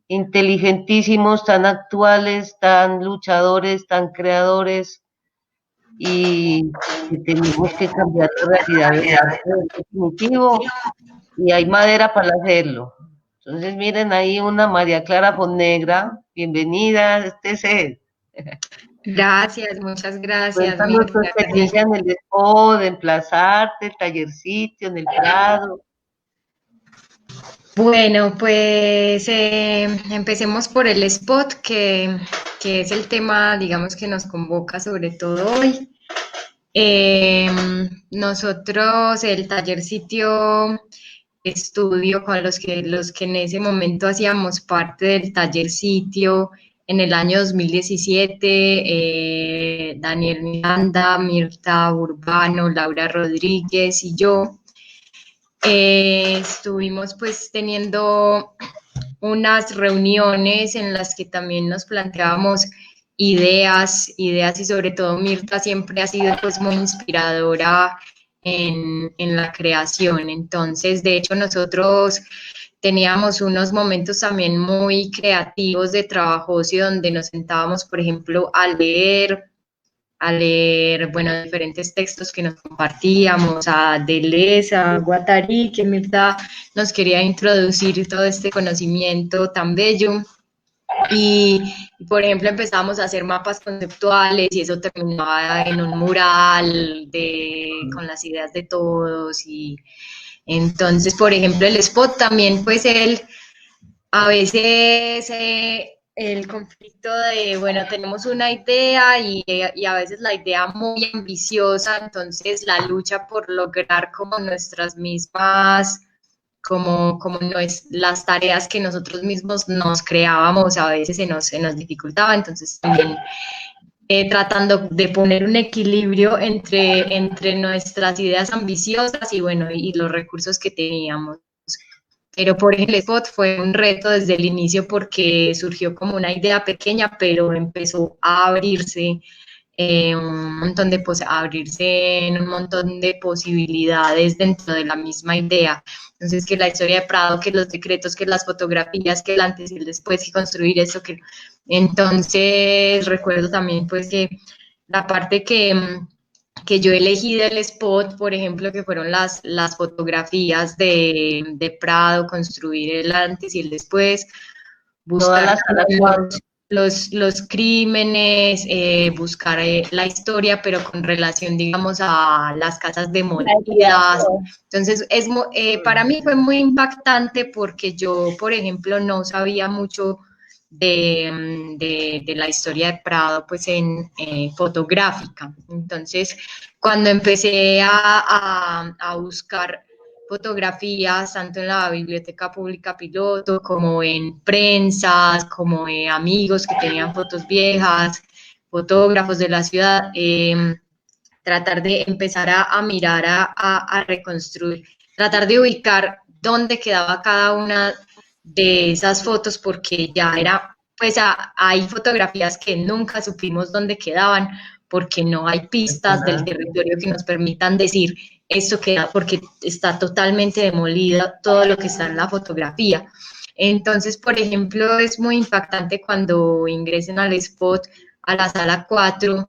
S1: inteligentísimos, tan actuales, tan luchadores, tan creadores y que tenemos que cambiar la realidad del arte en definitivo y hay madera para hacerlo. Entonces miren ahí una María Clara Fonnegra, bienvenida, este
S4: gracias, muchas gracias,
S1: cuéntanos tu
S4: Mirta.
S1: experiencia en el Expo, de emplazarte, el tallercito, en el Prado.
S4: Bueno, pues empecemos por el spot, que es el tema, digamos, que nos convoca sobre todo hoy. Nosotros, el taller sitio estudio con los que en ese momento hacíamos parte del taller sitio en el año 2017, Daniel Miranda, Mirta Urbano, Laura Rodríguez y yo. Estuvimos pues teniendo unas reuniones en las que también nos planteábamos ideas y sobre todo Mirta siempre ha sido pues muy inspiradora en la creación. Entonces, de hecho, nosotros teníamos unos momentos también muy creativos de trabajo y donde nos sentábamos, por ejemplo, a leer, bueno, diferentes textos que nos compartíamos, a Deleuze, a Guattari, que Mirta nos quería introducir todo este conocimiento tan bello. Y, por ejemplo, empezamos a hacer mapas conceptuales y eso terminaba en un mural con las ideas de todos. Y entonces, por ejemplo, el spot también, pues él a veces el conflicto de, bueno, tenemos una idea y a veces la idea muy ambiciosa, entonces la lucha por lograr como nuestras mismas, como no es, las tareas que nosotros mismos nos creábamos, a veces se nos dificultaba, entonces también tratando de poner un equilibrio entre nuestras ideas ambiciosas y bueno, y los recursos que teníamos. Pero por ejemplo, el spot fue un reto desde el inicio porque surgió como una idea pequeña, pero empezó a abrirse a abrirse en un montón de posibilidades dentro de la misma idea. Entonces, que la historia de Prado, que los decretos, que las fotografías, que el antes y el después, y construir eso, que... Entonces, recuerdo también, pues, que la parte que yo elegí del spot, por ejemplo, que fueron las fotografías de Prado, construir el antes y el después,
S1: Toda
S4: buscar
S1: la sala 4.
S4: los crímenes, buscar la historia, pero con relación, digamos, a las casas demolidas. Entonces, para mí fue muy impactante porque yo, por ejemplo, no sabía mucho de la historia de Prado, pues en fotográfica. Entonces, cuando empecé a buscar fotografías, tanto en la Biblioteca Pública Piloto, como en prensas, como amigos que tenían fotos viejas, fotógrafos de la ciudad, tratar de empezar a mirar, a reconstruir, tratar de ubicar dónde quedaba cada una de esas fotos, porque ya era, pues hay fotografías que nunca supimos dónde quedaban, porque no hay pistas del territorio que nos permitan decir esto queda, porque está totalmente demolida todo lo que está en la fotografía. Entonces, por ejemplo, es muy impactante cuando ingresen al spot, a la sala 4,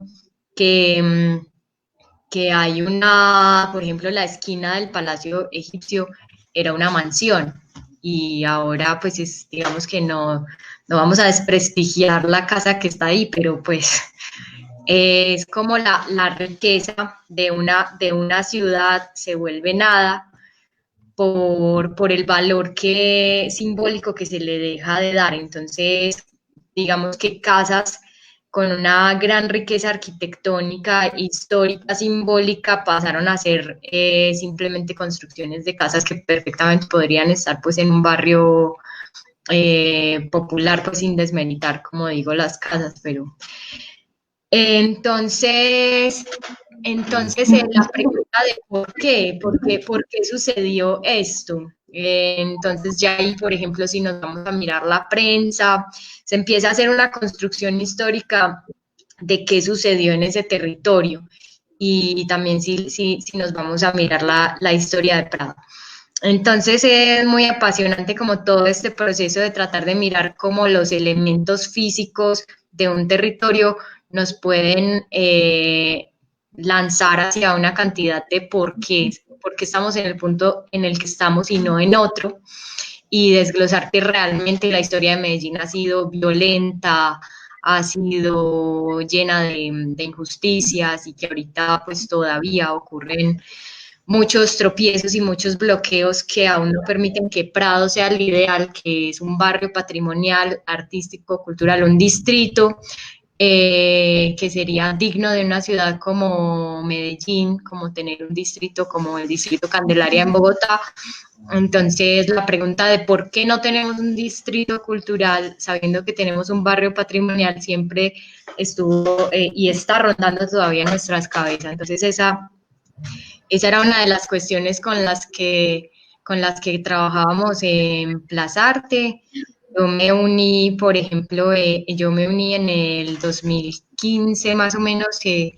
S4: que hay por ejemplo, la esquina del Palacio Egipcio era una mansión y ahora pues digamos que no no vamos a desprestigiar la casa que está ahí, pero pues es como la riqueza de una ciudad se vuelve nada por el valor simbólico que se le deja de dar. Entonces, digamos que casas con una gran riqueza arquitectónica, histórica, simbólica, pasaron a ser simplemente construcciones de casas que perfectamente podrían estar pues en un barrio popular, pues sin desmeritar, como digo, las casas, pero entonces, la pregunta de por qué sucedió esto. Entonces ya ahí, por ejemplo, si nos vamos a mirar la prensa, se empieza a hacer una construcción histórica de qué sucedió en ese territorio. Y también si nos vamos a mirar la historia de Prado. Entonces es muy apasionante como todo este proceso de tratar de mirar cómo los elementos físicos de un territorio nos pueden lanzar hacia una cantidad de por qué estamos en el punto en el que estamos y no en otro, y desglosar que realmente la historia de Medellín ha sido violenta, ha sido llena de injusticias y que ahorita pues todavía ocurren muchos tropiezos y muchos bloqueos que aún no permiten que Prado sea el ideal, que es un barrio patrimonial, artístico, cultural, un distrito que sería digno de una ciudad como Medellín, como tener un distrito como el distrito Candelaria en Bogotá. Entonces, la pregunta de por qué no tenemos un distrito cultural, sabiendo que tenemos un barrio patrimonial, siempre estuvo y está rondando todavía en nuestras cabezas. Entonces, esa era una de las cuestiones con las que trabajábamos en Plazarte. Yo me uní, por ejemplo, yo me uní en el 2015 más o menos, que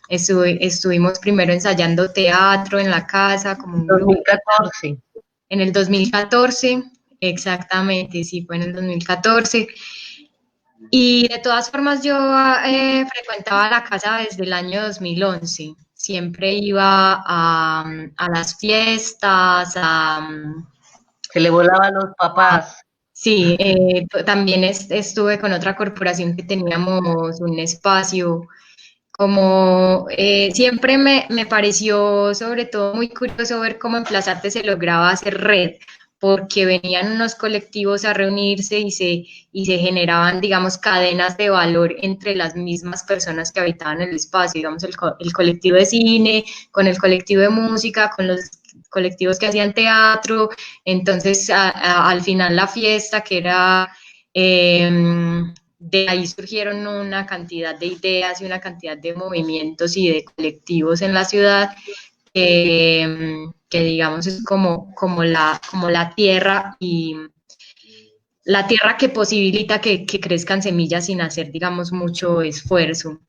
S4: estuvimos primero ensayando teatro en la casa, como un grupo.
S1: 2014.
S4: En el 2014, exactamente, sí, fue en el 2014. Y de todas formas yo frecuentaba la casa desde el año 2011. Siempre iba a las fiestas,
S1: Se le volaban los papás.
S4: sí, también estuve con otra corporación que teníamos un espacio. Como siempre me pareció sobre todo muy curioso ver cómo en Plazarte se lograba hacer red, porque venían unos colectivos a reunirse y se generaban, digamos, cadenas de valor entre las mismas personas que habitaban el espacio, digamos, el colectivo de cine, con el colectivo de música, con los colectivos que hacían teatro. Entonces al final la fiesta que era... de ahí surgieron una cantidad de ideas y una cantidad de movimientos y de colectivos en la ciudad que digamos es como la tierra y la tierra que posibilita que crezcan semillas sin hacer, digamos, mucho esfuerzo.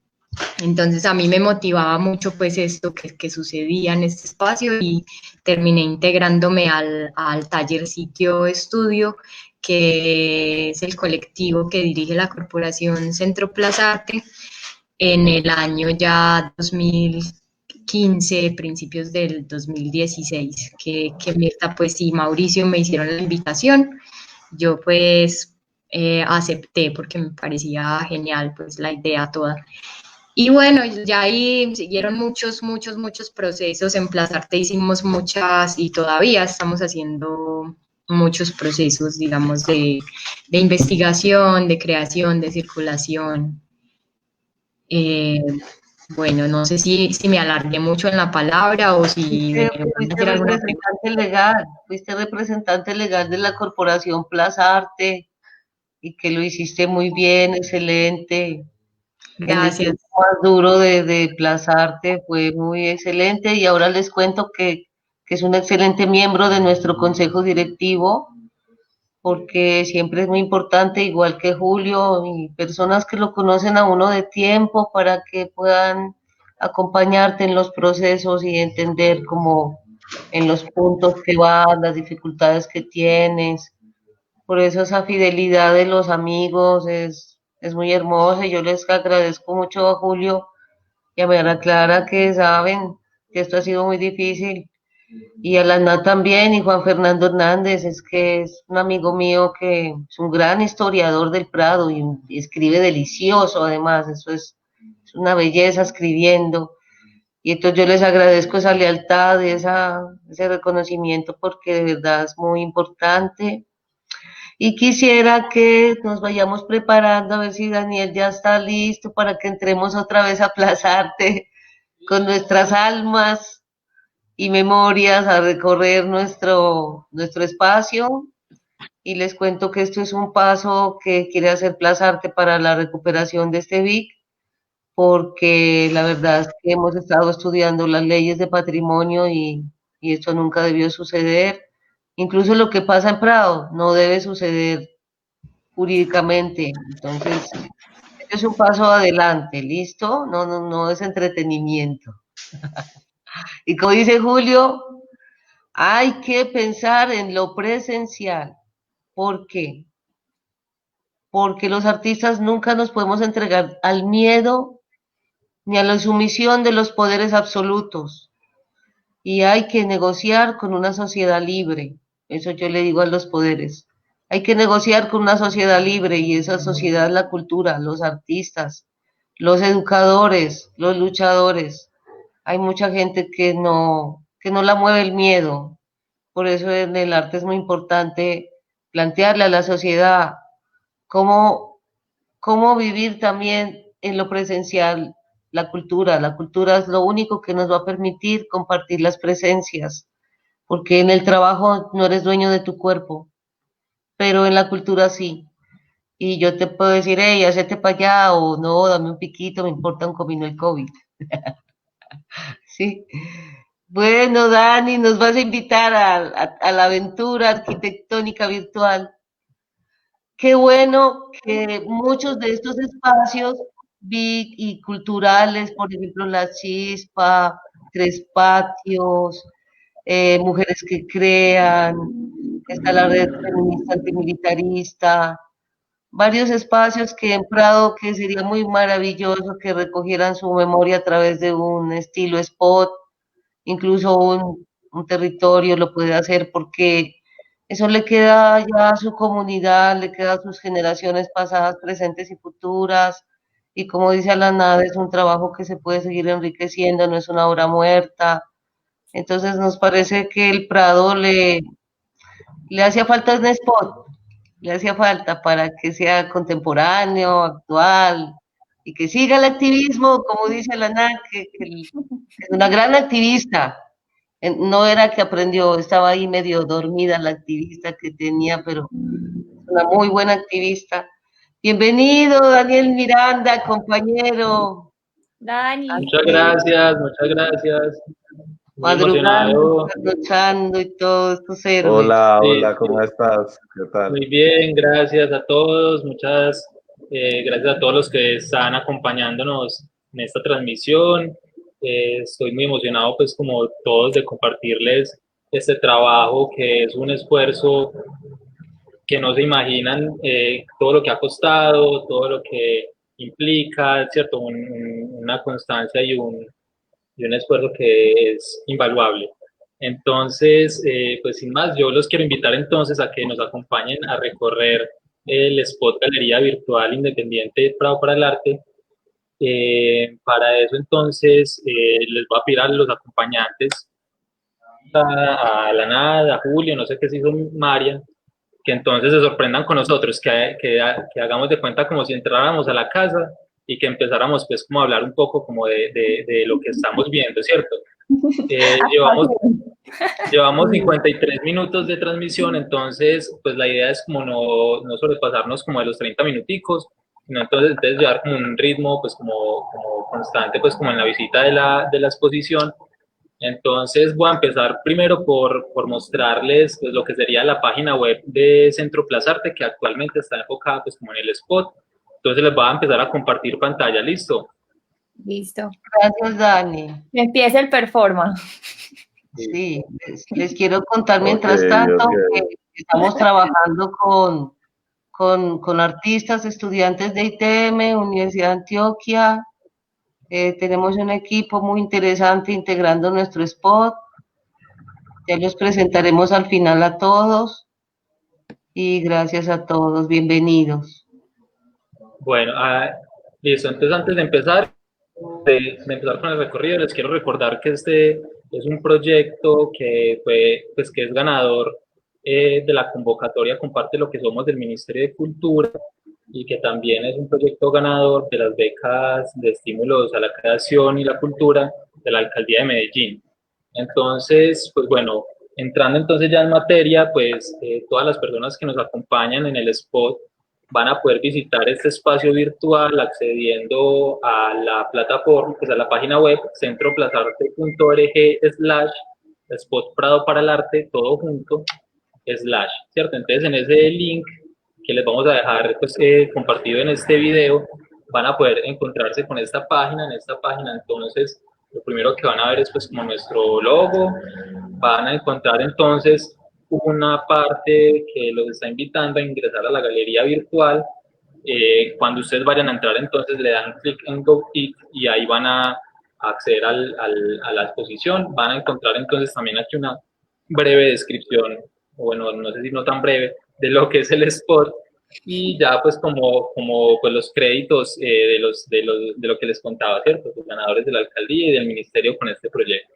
S4: Entonces a mí me motivaba mucho pues esto que sucedía en este espacio y terminé integrándome al taller sitio estudio, que es el colectivo que dirige la Corporación Centro Plazarte en el año ya 2015, principios del 2016, que Mirta pues y Mauricio me hicieron la invitación. Yo pues acepté porque me parecía genial pues la idea toda. Y bueno, ya ahí siguieron muchos procesos. En Plazarte hicimos muchas y todavía estamos haciendo muchos procesos, digamos, de investigación, de creación, de circulación. Eh, bueno, no sé si me alargué mucho en la palabra o si me van a hacer alguna pregunta.
S1: Fuiste representante legal de la Corporación Plazarte y que lo hiciste muy bien, excelente. El
S4: Gracias.
S1: equipo más duro de Plazarte fue muy excelente y ahora les cuento que es un excelente miembro de nuestro consejo directivo porque siempre es muy importante, igual que Julio, y personas que lo conocen a uno de tiempo para que puedan acompañarte en los procesos y entender como en los puntos que vas, las dificultades que tienes. Por eso esa fidelidad de los amigos es muy hermosa y yo les agradezco mucho a Julio y a María Clara que saben que esto ha sido muy difícil Y Alaná también, y Juan Fernando Hernández, es que es un amigo mío que es un gran historiador del Prado y escribe delicioso además, es una belleza escribiendo. Y entonces yo les agradezco esa lealtad, ese reconocimiento porque de verdad es muy importante. Y quisiera que nos vayamos preparando a ver si Daniel ya está listo para que entremos otra vez a Plazarte con nuestras almas y memorias a recorrer nuestro espacio. Y les cuento que esto es un paso que quiere hacer Plazarte para la recuperación de este VIC, porque la verdad es que hemos estado estudiando las leyes de patrimonio y esto nunca debió suceder. Incluso lo que pasa en Prado no debe suceder jurídicamente. Entonces, este es un paso adelante, ¿listo? No es entretenimiento. Y como dice Julio, hay que pensar en lo presencial. ¿Por qué? Porque los artistas nunca nos podemos entregar al miedo ni a la sumisión de los poderes absolutos. Y hay que negociar con una sociedad libre. Eso yo le digo a los poderes. Hay que negociar con una sociedad libre y esa sociedad es la cultura, los artistas, los educadores, los luchadores. Hay mucha gente que no la mueve el miedo. Por eso en el arte es muy importante plantearle a la sociedad cómo, cómo vivir también en lo presencial la cultura. La cultura es lo único que nos va a permitir compartir las presencias, porque en el trabajo no eres dueño de tu cuerpo, pero en la cultura sí. Y yo te puedo decir, hey, hacete para allá, o no, dame un piquito, me importa un comino el COVID. Sí. Bueno, Dani, nos vas a invitar a la aventura arquitectónica virtual. Qué bueno que muchos de estos espacios y culturales, por ejemplo, La Chispa, Tres Patios, Mujeres que Crean, está la red feminista antimilitarista, varios espacios que en Prado que sería muy maravilloso que recogieran su memoria a través de un estilo spot, incluso un territorio lo puede hacer porque eso le queda ya a su comunidad, le queda a sus generaciones pasadas, presentes y futuras. Y como dice Alanada, es un trabajo que se puede seguir enriqueciendo, no es una obra muerta. Entonces nos parece que el Prado le hacía falta un spot, le hacía falta para que sea contemporáneo, actual y que siga el activismo, como dice Alanada, que es una gran activista. No era que aprendió, estaba ahí medio dormida la activista que tenía, pero una muy buena activista. Bienvenido, Daniel Miranda, compañero,
S2: Dani,
S5: Muchas gracias, muchas gracias. Muy
S1: madrugando,
S5: emocionado.
S1: trasnochando y todos tus héroes.
S3: Hola,
S5: Sí,
S3: hola, ¿cómo estás? ¿Qué tal?
S5: muy bien, gracias a todos. Muchas gracias a todos los que están acompañándonos en esta transmisión. Estoy muy emocionado, pues como todos, de compartirles este trabajo que es un esfuerzo que no se imaginan todo lo que ha costado, todo lo que implica, ¿cierto? Una constancia y un esfuerzo que es invaluable. Entonces, pues sin más, yo los quiero invitar entonces a que nos acompañen a recorrer el Spot Galería Virtual Independiente Prado para el Arte. Para eso entonces les voy a pedir a los acompañantes, a la Nada, a Julio, no sé qué se hizo María, que entonces se sorprendan con nosotros, que hagamos de cuenta como si entráramos a la casa y que empezáramos pues como a hablar un poco como de lo que estamos viendo, ¿cierto? Llevamos 53 minutos de transmisión, entonces pues la idea es como no sobrepasarnos como de los 30 minuticos, sino entonces llevar como un ritmo pues como constante pues como en la visita de la exposición. Entonces voy a empezar primero por mostrarles pues, lo que sería la página web de Centro Plazarte, que actualmente está enfocada pues como en el spot. Entonces les voy a empezar a compartir pantalla, ¿listo?
S2: listo.
S1: Gracias, Dani.
S2: Empieza el performance.
S1: Sí, les quiero contar mientras
S3: Ok,
S1: tanto
S3: ok.
S1: que estamos trabajando con artistas, estudiantes de ITM, Universidad de Antioquia. Tenemos un equipo muy interesante integrando nuestro spot. Ya los presentaremos al final a todos y gracias a todos, bienvenidos.
S5: Bueno, listo, entonces antes de empezar con el recorrido, les quiero recordar que este es un proyecto que que es ganador de la convocatoria Comparte lo que somos del Ministerio de Cultura y que también es un proyecto ganador de las becas de estímulos a la creación y la cultura de la Alcaldía de Medellín. Entonces, pues bueno, entrando entonces ya en materia, pues todas las personas que nos acompañan en el spot van a poder visitar este espacio virtual accediendo a la plataforma, pues a la página web centroplazarte.org/spot Prado para el Arte, todo junto, ¿cierto? Entonces en ese link que les vamos a dejar pues, compartido en este video, van a poder encontrarse con esta página. En esta página entonces lo primero que van a ver es pues como nuestro logo, van a encontrar entonces una parte que los está invitando a ingresar a la galería virtual. Cuando ustedes vayan a entrar entonces le dan clic en Go It y ahí van a acceder a la exposición. Van a encontrar entonces también aquí una breve descripción, o bueno, no sé si no tan breve, de lo que es el spot y ya pues como pues los créditos de lo que les contaba, ¿cierto? Los ganadores de la alcaldía y del ministerio con este proyecto.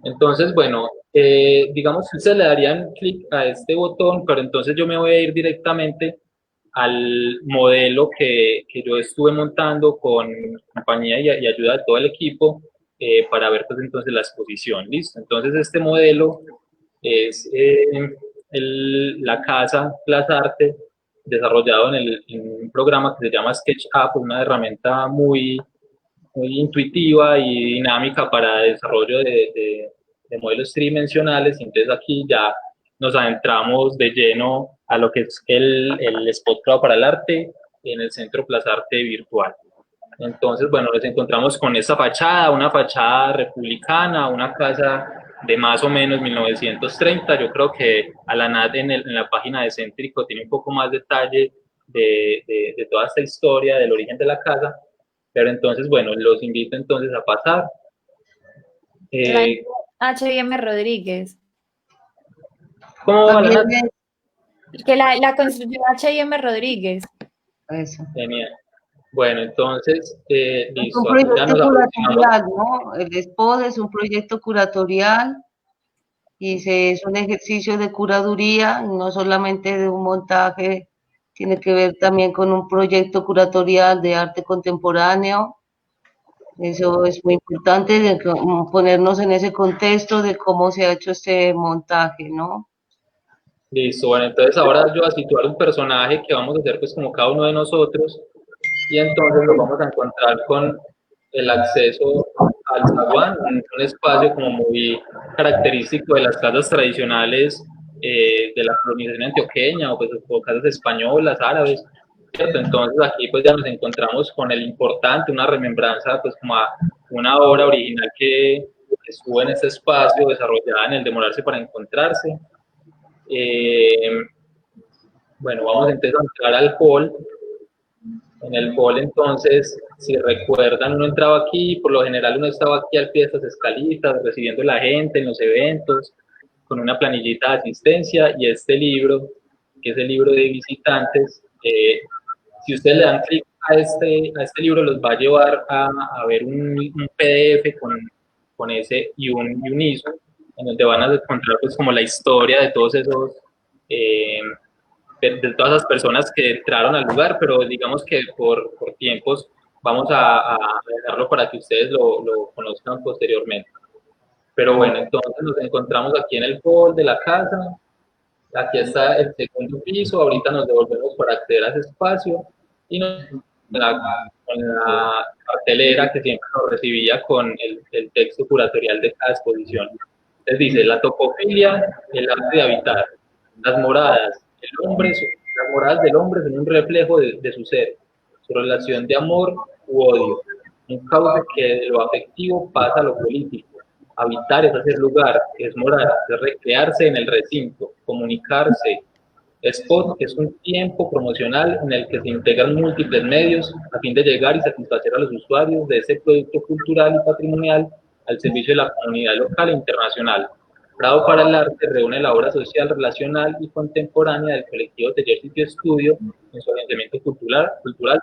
S5: Entonces, bueno, digamos que ustedes le darían clic a este botón, pero entonces yo me voy a ir directamente al modelo que yo estuve montando con compañía y ayuda de todo el equipo para ver pues entonces la exposición, ¿listo? Entonces este modelo es la casa Plaza Arte desarrollado en un programa que se llama SketchUp, una herramienta muy intuitiva y dinámica para desarrollo de modelos tridimensionales. Entonces aquí ya nos adentramos de lleno a lo que es el Spot Prado para el Arte en el Centro Plaza Arte virtual. Entonces, bueno, nos encontramos con esta fachada, una fachada republicana, una casa de más o menos 1930. Yo creo que Alanat en la página de Céntrico tiene un poco más detalle de toda esta historia, del origen de la casa. Pero entonces, bueno, los invito entonces a pasar.
S2: H.M. Rodríguez.
S5: ¿Cómo va Alanat?
S2: Que la construyó H.M. Rodríguez.
S1: Eso.
S5: Genial. Bueno, entonces, listo.
S1: Es un proyecto curatorial, ¿no? El SPOD es un proyecto curatorial y es un ejercicio de curaduría, no solamente de un montaje, tiene que ver también con un proyecto curatorial de arte contemporáneo. Eso es muy importante, de ponernos en ese contexto de cómo se ha hecho este montaje, ¿no?
S5: Listo, bueno, entonces ahora yo voy a situar un personaje que vamos a hacer pues como cada uno de nosotros y entonces nos vamos a encontrar con el acceso al zaguán, un espacio como muy característico de las casas tradicionales de la colonización antioqueña o, pues, o casas españolas, árabes, ¿cierto? Entonces aquí pues ya nos encontramos con el importante, una remembranza pues como a una obra original que estuvo en este espacio desarrollada en el Demorarse para Encontrarse. Bueno, vamos entonces a entrar al hall. En el hall, entonces, si recuerdan, uno entraba aquí, por lo general uno estaba aquí al pie de estas escalitas, recibiendo a la gente en los eventos, con una planillita de asistencia, y este libro, que es el libro de visitantes, si ustedes le dan clic a este libro, los va a llevar a ver un PDF con ese y un ISO, en donde van a encontrar pues como la historia de todos esos de todas las personas que entraron al lugar, pero digamos que por tiempos vamos a dejarlo para que ustedes lo conozcan posteriormente. Pero bueno, entonces nos encontramos aquí en el hall de la casa, aquí está el segundo piso, ahorita nos devolvemos para acceder a ese espacio y con la cartelera que siempre nos recibía con el texto curatorial de cada exposición. Les dice, la topofilia, el arte de habitar, las moradas del hombre son un reflejo de su ser, su relación de amor u odio, un cauce que de lo afectivo pasa a lo político. Habitar es hacer lugar, es morar, es recrearse en el recinto, comunicarse. Spot es un tiempo promocional en el que se integran múltiples medios a fin de llegar y satisfacer a los usuarios de ese producto cultural y patrimonial al servicio de la comunidad local e internacional. Prado para el Arte reúne la obra social, relacional y contemporánea del colectivo Taller Sitio Estudio en su orientamiento cultural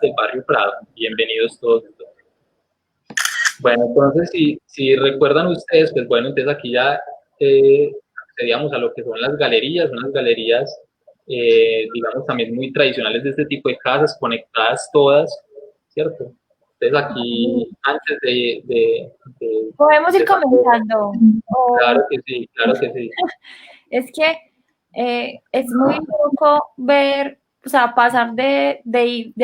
S5: del barrio Prado. Bienvenidos todos. Bueno, entonces, si recuerdan ustedes, pues bueno, entonces aquí ya accedíamos a lo que son las galerías, unas galerías, digamos, también muy tradicionales de este tipo de casas, conectadas todas, ¿cierto? Entonces aquí, antes
S2: Podemos ir comenzando.
S5: Claro que sí, claro que sí.
S2: Es que es muy loco ver, o sea, pasar de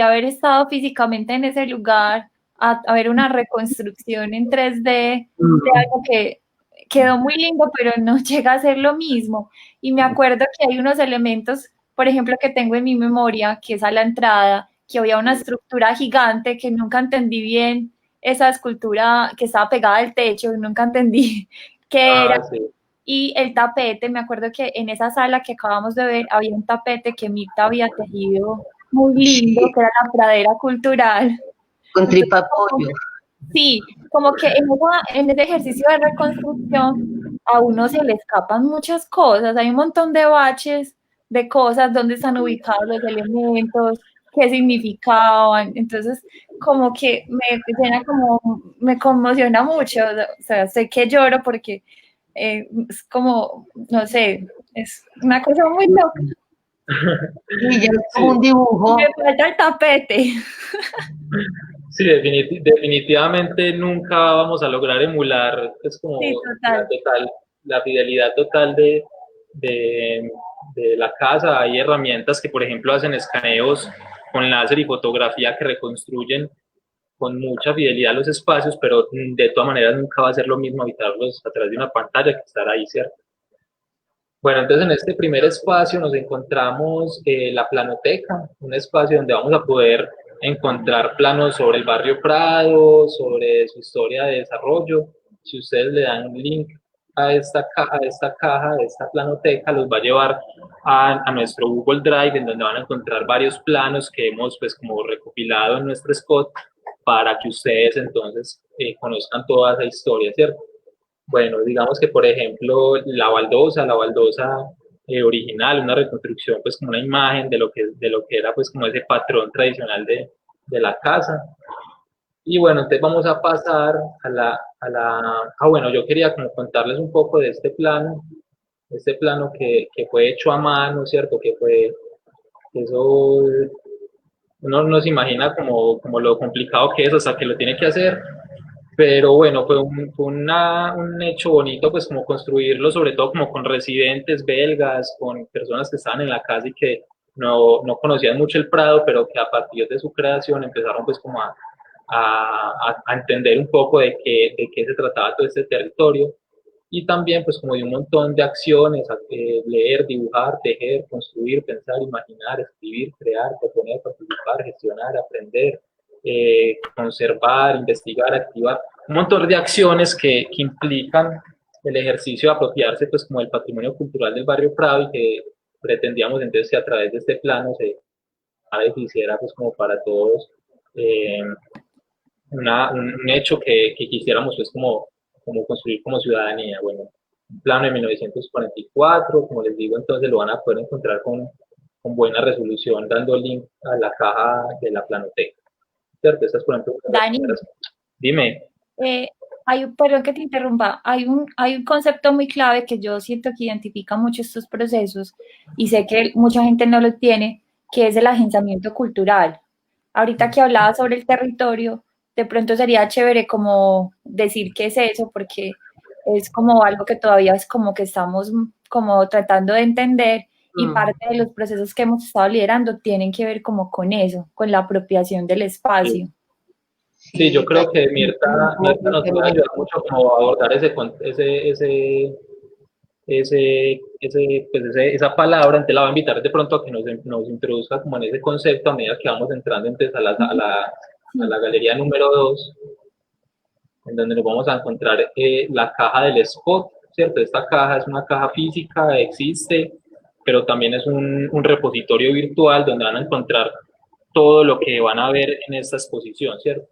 S2: haber estado físicamente en ese lugar a ver una reconstrucción en 3D de algo que quedó muy lindo, pero no llega a ser lo mismo. Y me acuerdo que hay unos elementos, por ejemplo, que tengo en mi memoria, que es a la entrada, que había una estructura gigante que nunca entendí bien, esa escultura que estaba pegada al techo, nunca entendí qué era.
S5: Sí.
S2: Y el tapete, me acuerdo que en esa sala que acabamos de ver había un tapete que Mirta había tejido muy lindo,
S1: Sí,
S2: que era la pradera cultural.
S1: con
S2: Entonces,
S1: tripa pollo.
S2: sí, como que en ese ejercicio de reconstrucción a uno se le escapan muchas cosas, hay un montón de baches, de cosas, dónde están ubicados los elementos, qué significaban, entonces como que me conmociona mucho, o sea, sé que lloro porque es como, no sé, es una cosa muy loca.
S1: Y ya es como un dibujo.
S2: Me falta el tapete.
S5: Sí, definitivamente nunca vamos a lograr emular, es como
S2: Sí, total.
S5: la fidelidad total de, de la casa. Hay herramientas que, por ejemplo, hacen escaneos con láser y fotografía que reconstruyen con mucha fidelidad los espacios, pero de todas maneras nunca va a ser lo mismo habitarlos a través de una pantalla que estar ahí, ¿cierto? Bueno, entonces en este primer espacio nos encontramos la planoteca, un espacio donde vamos a poder encontrar planos sobre el barrio Prado, sobre su historia de desarrollo. Si ustedes le dan un link a esta caja, a esta planoteca, los va a llevar a nuestro Google Drive, en donde van a encontrar varios planos que hemos pues como recopilado en nuestro spot para que ustedes entonces conozcan toda esa historia, ¿cierto? Bueno, digamos que por ejemplo la baldosa original, una reconstrucción, pues como una imagen de lo que era pues como ese patrón tradicional de la casa. Y bueno, entonces vamos a pasar bueno, yo quería como contarles un poco de este plano que fue hecho a mano, ¿cierto? Eso uno no se imagina como lo complicado que es, o sea, que lo tiene que hacer, pero bueno, fue un hecho bonito, pues como construirlo, sobre todo como con residentes belgas, con personas que estaban en la casa y que no conocían mucho el Prado, pero que a partir de su creación empezaron pues como a entender un poco de qué se trataba todo este territorio. Y también pues como de un montón de acciones, leer, dibujar, tejer, construir, pensar, imaginar, escribir, crear, proponer, participar, gestionar, aprender, conservar, investigar, activar, un montón de acciones que implican el ejercicio de apropiarse pues como el patrimonio cultural del barrio Prado y que pretendíamos entonces que a través de este plano se hiciera pues como para todos eh, un hecho que quisiéramos pues como construir como ciudadanía. Bueno, un plano de 1944, como les digo, entonces lo van a poder encontrar con buena resolución dando link a la caja de la planoteca. ¿Cierto? Estas, por ejemplo,
S2: Dani,
S5: dime.
S2: perdón que te interrumpa, hay un concepto muy clave que yo siento que identifica mucho estos procesos y sé que mucha gente no lo tiene, que es el agenciamiento cultural. Ahorita que hablaba sobre el territorio, de pronto sería chévere como decir qué es eso, porque es como algo que todavía es como que estamos como tratando de entender y parte de los procesos que hemos estado liderando tienen que ver como con eso, con la apropiación del espacio.
S5: Sí, yo creo que Mirta nos puede ayudar mucho como a abordar esa palabra. Entonces la voy a invitar de pronto a que nos introduzca como en ese concepto a medida que vamos entrando entonces a la galería número 2, en donde nos vamos a encontrar la caja del spot, ¿cierto? Esta caja es una caja física, existe, pero también es un repositorio virtual donde van a encontrar todo lo que van a ver en esta exposición, ¿cierto?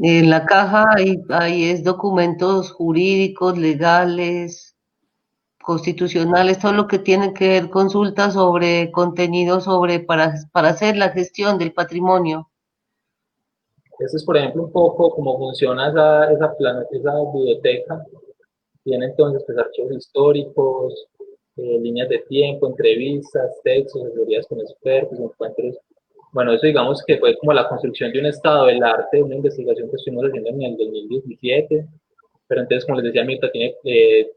S1: En la caja ahí es documentos jurídicos, legales, constitucionales, todo lo que tiene que ver consultas sobre contenido sobre para hacer la gestión del patrimonio.
S5: Ese es, por ejemplo, un poco cómo funciona esa biblioteca. Tiene entonces pues, archivos históricos, líneas de tiempo, entrevistas, textos, asesorías con expertos, encuentros. Bueno, eso digamos que fue como la construcción de un estado del arte, una investigación que estuvimos haciendo en el 2017. Pero entonces, como les decía, Mirta tiene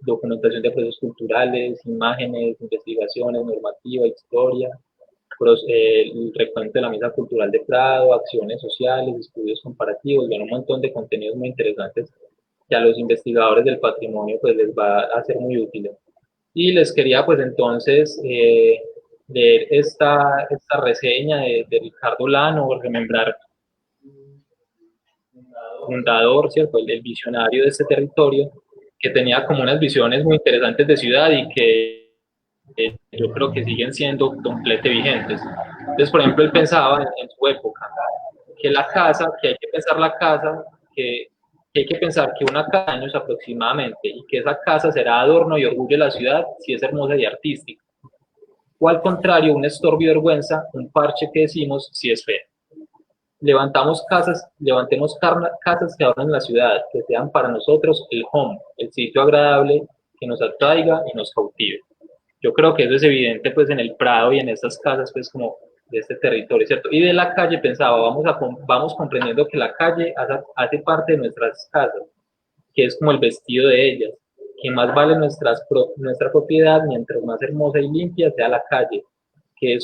S5: documentación de procesos culturales, imágenes, investigaciones, normativa, historia, el recuento de la mesa cultural de Prado, acciones sociales, estudios comparativos, bueno, un montón de contenidos muy interesantes que a los investigadores del patrimonio pues les va a ser muy útil. Y les quería pues entonces leer esta reseña de Ricardo Lano, remembrar fundador, ¿cierto? El visionario de este territorio, que tenía como unas visiones muy interesantes de ciudad y que yo creo que siguen siendo completamente vigentes. Entonces, por ejemplo, él pensaba en su época que la casa, que hay que pensar la casa, que hay que pensar que una casa años aproximadamente y que esa casa será adorno y orgullo de la ciudad si es hermosa y artística. O al contrario, un estorbo y vergüenza, un parche que decimos si es fea. Levantemos casas que adornen la ciudad, que sean para nosotros el home, el sitio agradable que nos atraiga y nos cautive. Yo creo que eso es evidente pues en el Prado y en estas casas pues como de este territorio, ¿cierto? Y de la calle pensaba, vamos comprendiendo que la calle hace parte de nuestras casas, que es como el vestido de ellas, que más vale nuestra propiedad mientras más hermosa y limpia sea la calle, que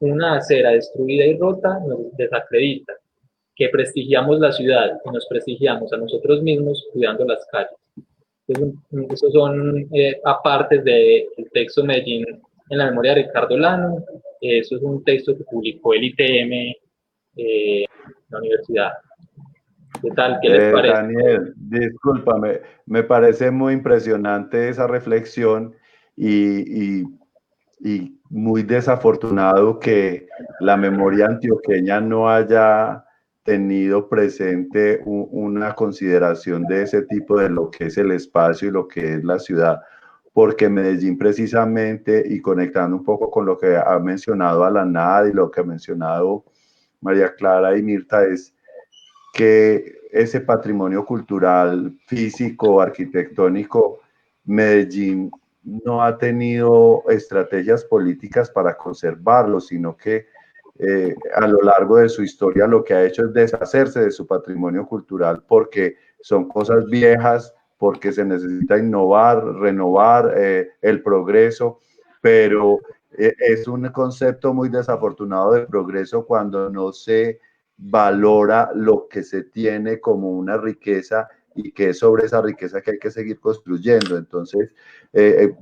S5: una acera destruida y rota nos desacredita, que prestigiamos la ciudad y nos prestigiamos a nosotros mismos cuidando las calles. Esos son apartes del texto Medellín en la memoria de Ricardo Lano. Eso es un texto que publicó el ITM en la universidad. ¿Qué tal? ¿Qué les parece?
S3: Daniel, discúlpame, me parece muy impresionante esa reflexión y muy desafortunado que la memoria antioqueña no haya tenido presente una consideración de ese tipo de lo que es el espacio y lo que es la ciudad, porque Medellín precisamente, y conectando un poco con lo que ha mencionado Alanad y lo que ha mencionado María Clara y Mirta, es que ese patrimonio cultural, físico, arquitectónico, Medellín no ha tenido estrategias políticas para conservarlo, sino que a lo largo de su historia lo que ha hecho es deshacerse de su patrimonio cultural porque son cosas viejas, porque se necesita innovar, renovar el progreso, pero es un concepto muy desafortunado de progreso cuando no se valora lo que se tiene como una riqueza y que es sobre esa riqueza que hay que seguir construyendo. Entonces,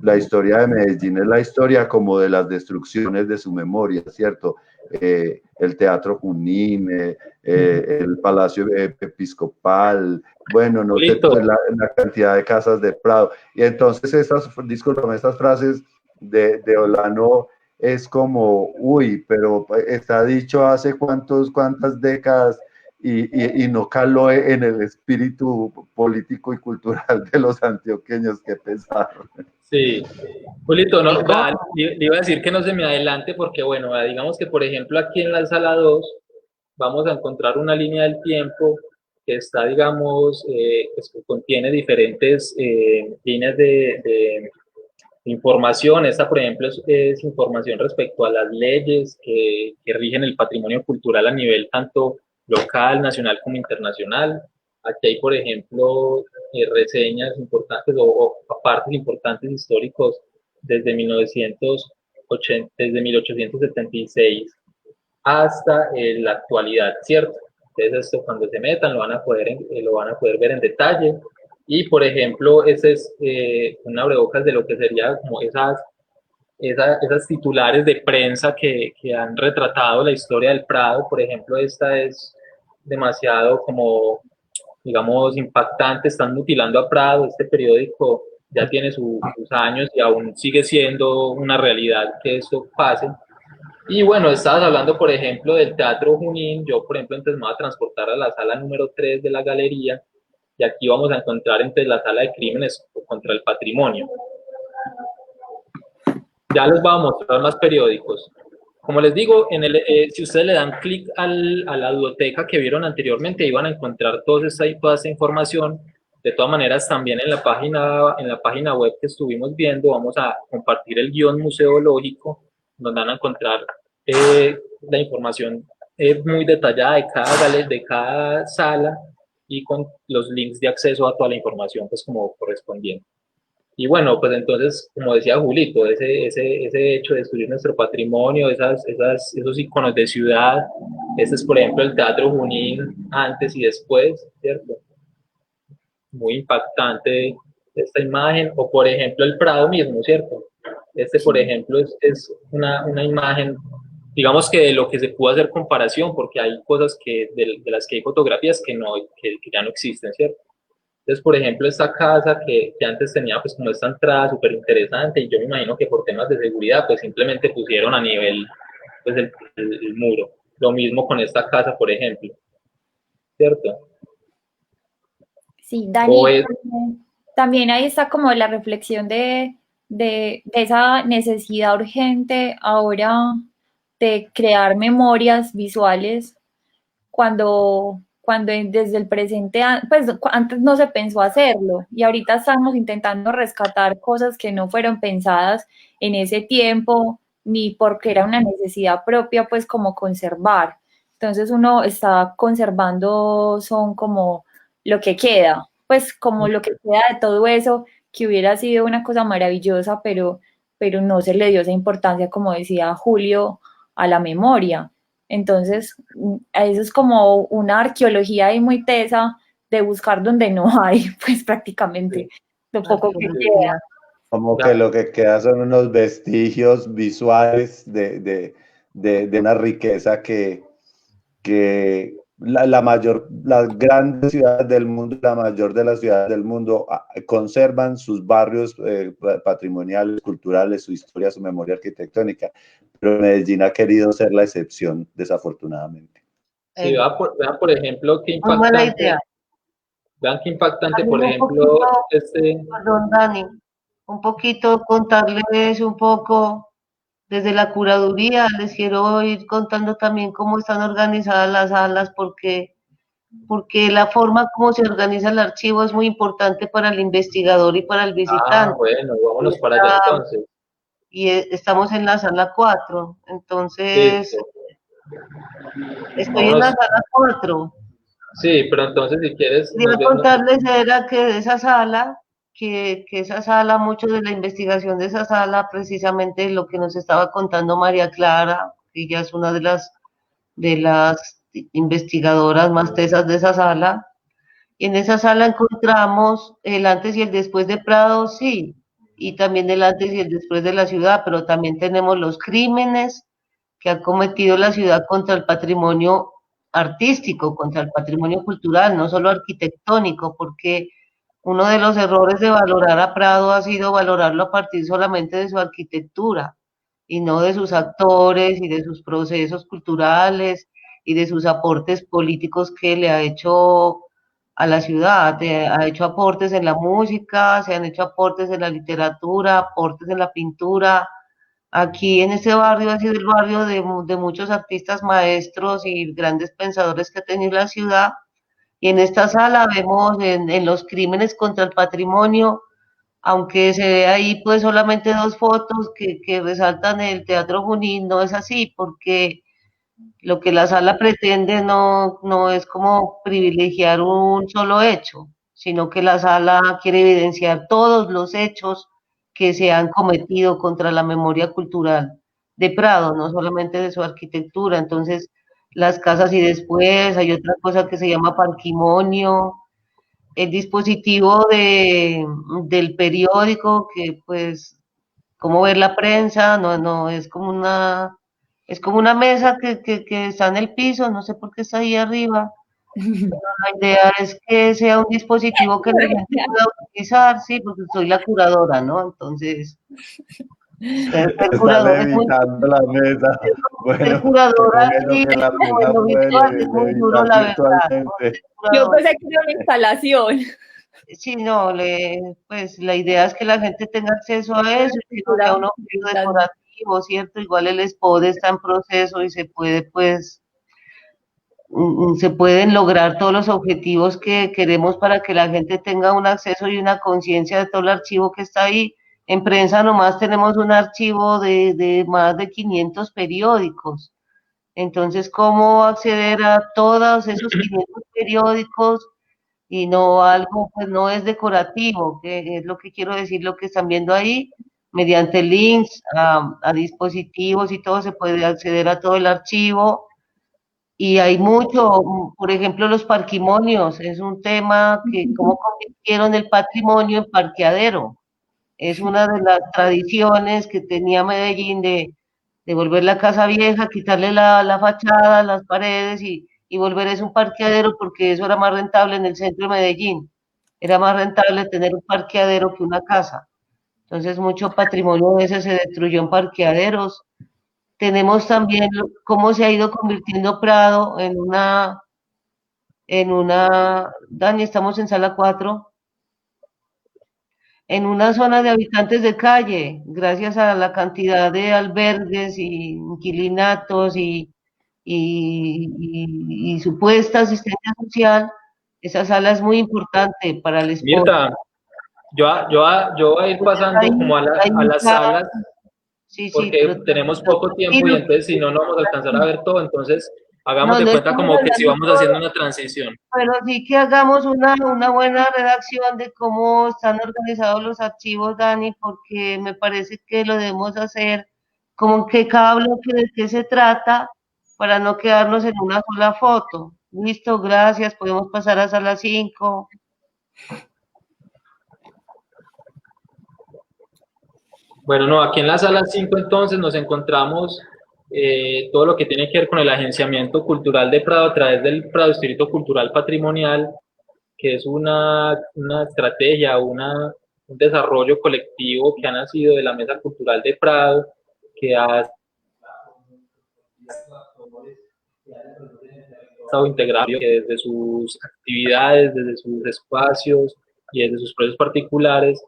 S3: la historia de Medellín es la historia como de las destrucciones de su memoria, ¿cierto? El Teatro Junín, el Palacio Episcopal, bueno, no sé, pues la cantidad de casas de Prado. Y entonces, estas frases de Olano es como, uy, pero está dicho hace cuántas décadas y no caló en el espíritu político y cultural de los antioqueños que pensaron.
S5: Sí, Julito, no, le iba a decir que no se me adelante porque, bueno, digamos que, por ejemplo, aquí en la sala 2 vamos a encontrar una línea del tiempo que está, digamos, pues, que contiene diferentes líneas de información. Esta, por ejemplo, es información respecto a las leyes que rigen el patrimonio cultural a nivel tanto local, nacional como internacional. Aquí hay, por ejemplo, reseñas importantes o partes importantes históricos desde 1876 hasta la actualidad, ¿cierto? Entonces esto cuando se metan lo van a poder ver en detalle. Y por ejemplo, ese es un abrebocas de lo que sería como esas titulares de prensa que han retratado la historia del Prado. Por ejemplo, esta es demasiado como, digamos, impactante. Están mutilando a Prado. Este periódico ya tiene sus años y aún sigue siendo una realidad que esto pase. Y bueno, estabas hablando, por ejemplo, del Teatro Junín. Yo, por ejemplo, entonces me voy a transportar a la sala número 3 de la galería, y aquí vamos a encontrar entonces la sala de crímenes contra el patrimonio. Ya les voy a mostrar más periódicos. Como les digo, si ustedes le dan clic a la biblioteca que vieron anteriormente, iban a encontrar toda esta información. De todas maneras, también en la página web que estuvimos viendo, vamos a compartir el guión museológico, donde van a encontrar la información muy detallada de cada sala, y con los links de acceso a toda la información, pues como correspondiente. Y bueno, pues entonces, como decía Julito, ese hecho de destruir nuestro patrimonio, esos iconos de ciudad, este es, por ejemplo, el Teatro Junín antes y después, ¿cierto? Muy impactante esta imagen, o por ejemplo el Prado mismo, ¿cierto? Este, por ejemplo, es una imagen, digamos, que de lo que se pudo hacer comparación, porque hay cosas de las que hay fotografías que ya no existen, ¿cierto? Entonces, por ejemplo, esta casa que antes tenía pues como esta entrada súper interesante, y yo me imagino que por temas de seguridad pues simplemente pusieron a nivel pues el muro. Lo mismo con esta casa, por ejemplo, ¿cierto?
S2: Sí,
S5: O
S2: Dani,
S5: es,
S2: también ahí está como la reflexión de esa necesidad urgente ahora de crear memorias visuales cuando desde el presente, pues antes no se pensó hacerlo y ahorita estamos intentando rescatar cosas que no fueron pensadas en ese tiempo ni porque era una necesidad propia, pues como conservar. Entonces uno está conservando, son como lo que queda, pues como lo que queda de todo eso, que hubiera sido una cosa maravillosa, pero no se le dio esa importancia, como decía Julio, a la memoria. Entonces, eso es como una arqueología ahí muy tesa de buscar donde no hay, pues prácticamente, lo poco que queda.
S3: Como que lo que queda son unos vestigios visuales de una riqueza que las grandes ciudades del mundo, la mayor de las ciudades del mundo, conservan sus barrios patrimoniales, culturales, su historia, su memoria arquitectónica, pero Medellín ha querido ser la excepción, desafortunadamente.
S5: si vean, por ejemplo,
S1: Muy buena idea.
S5: Vean qué impactante,
S1: También
S5: por
S1: un poquito,
S5: ejemplo,
S1: perdón, Dani, un poquito contarles un poco desde la curaduría. Les quiero ir contando también cómo están organizadas las salas, porque la forma como se organiza el archivo es muy importante para el investigador y para el visitante.
S5: bueno, vámonos para allá entonces.
S1: Y estamos en la sala 4, entonces
S5: Listo.
S1: estoy en la
S5: Vámonos.
S1: sala 4.
S5: Sí, pero entonces si quieres,
S1: Quería contarles era que de esa sala, que esa sala, mucho de la investigación de esa sala, precisamente lo que nos estaba contando María Clara, que ella es una de las investigadoras más tesas de esa sala, y en esa sala encontramos el antes y el después de Prado, sí, y también el antes y el después de la ciudad, pero también tenemos los crímenes que ha cometido la ciudad contra el patrimonio artístico, contra el patrimonio cultural, no solo arquitectónico, porque uno de los errores de valorar a Prado ha sido valorarlo a partir solamente de su arquitectura y no de sus actores y de sus procesos culturales y de sus aportes políticos que le ha hecho a la ciudad. Ha hecho aportes en la música, se han hecho aportes en la literatura, aportes en la pintura. Aquí en este barrio ha sido el barrio de muchos artistas maestros y grandes pensadores que ha tenido la ciudad. Y en esta sala vemos en los crímenes contra el patrimonio, aunque se ve ahí pues solamente dos fotos que resaltan el Teatro Junín, no es así, porque lo que la sala pretende no es como privilegiar un solo hecho, sino que la sala quiere evidenciar todos los hechos que se han cometido contra la memoria cultural de Prado, no solamente de su arquitectura. Entonces, las casas y después hay otra cosa que se llama parquimonio, el dispositivo del periódico, que pues, cómo ver la prensa, no, es como una mesa que está en el piso, no sé por qué está ahí arriba. La idea es que sea un dispositivo que la gente pueda utilizar, sí, porque soy la curadora, ¿no? Entonces, El
S3: Está
S1: curador es muy,
S3: levitando la mesa.
S1: el
S3: Bueno,
S1: curador
S3: según eso
S1: así,
S3: que la
S1: como en
S3: mesa
S1: lo virtual,
S3: puede
S1: es muy duro,
S3: levitar
S1: la verdad.
S3: virtualmente.
S2: Yo
S1: Curador,
S2: pensé que era una instalación.
S1: sí, no, pues la idea es que la gente tenga acceso a eso y que no sea un objeto decorativo, ¿cierto? Igual el SPOD está en proceso y se puede, pues, se pueden lograr todos los objetivos que queremos para que la gente tenga un acceso y una conciencia de todo el archivo que está ahí. En prensa nomás tenemos un archivo de más de 500 periódicos. Entonces, ¿cómo acceder a todos esos 500 periódicos y no algo, pues no es decorativo, que es lo que quiero decir, lo que están viendo ahí, mediante links a dispositivos y todo se puede acceder a todo el archivo y hay mucho, por ejemplo, los parquimonios, es un tema que cómo convirtieron el patrimonio en parqueadero. Es una de las tradiciones que tenía Medellín de volver la casa vieja, quitarle la fachada, las paredes y volver es un parqueadero porque eso era más rentable en el centro de Medellín. Era más rentable tener un parqueadero que una casa. Entonces mucho patrimonio ese se destruyó en parqueaderos. Tenemos también cómo se ha ido convirtiendo Prado Dani, estamos en sala 4 en una zona de habitantes de calle, gracias a la cantidad de albergues y inquilinatos y supuesta asistencia social, esa sala es muy importante para el esposo.
S5: Mirta, yo voy a ir pasando como a las salas
S1: Sí, sí,
S5: porque
S1: pero
S5: tenemos poco tiempo y entonces si no, no vamos a alcanzar a ver todo. Entonces, hagamos
S1: no,
S5: de
S1: no
S5: cuenta
S1: estamos
S5: como que si
S1: hablando
S5: vamos
S1: todo,
S5: haciendo una transición.
S1: pero sí que hagamos una buena redacción de cómo están organizados los archivos, Dani, porque me parece que lo debemos hacer como que cada bloque de qué se trata para no quedarnos en una sola foto. Listo, gracias, podemos pasar hasta las 5.
S5: Bueno, no, aquí en la sala 5 entonces nos encontramos todo lo que tiene que ver con el agenciamiento cultural de Prado a través del Prado Distrito Cultural Patrimonial, que es una estrategia, un desarrollo colectivo que ha nacido de la Mesa Cultural de Prado, que ha estado integrado, que desde sus actividades, desde sus espacios y desde sus proyectos particulares,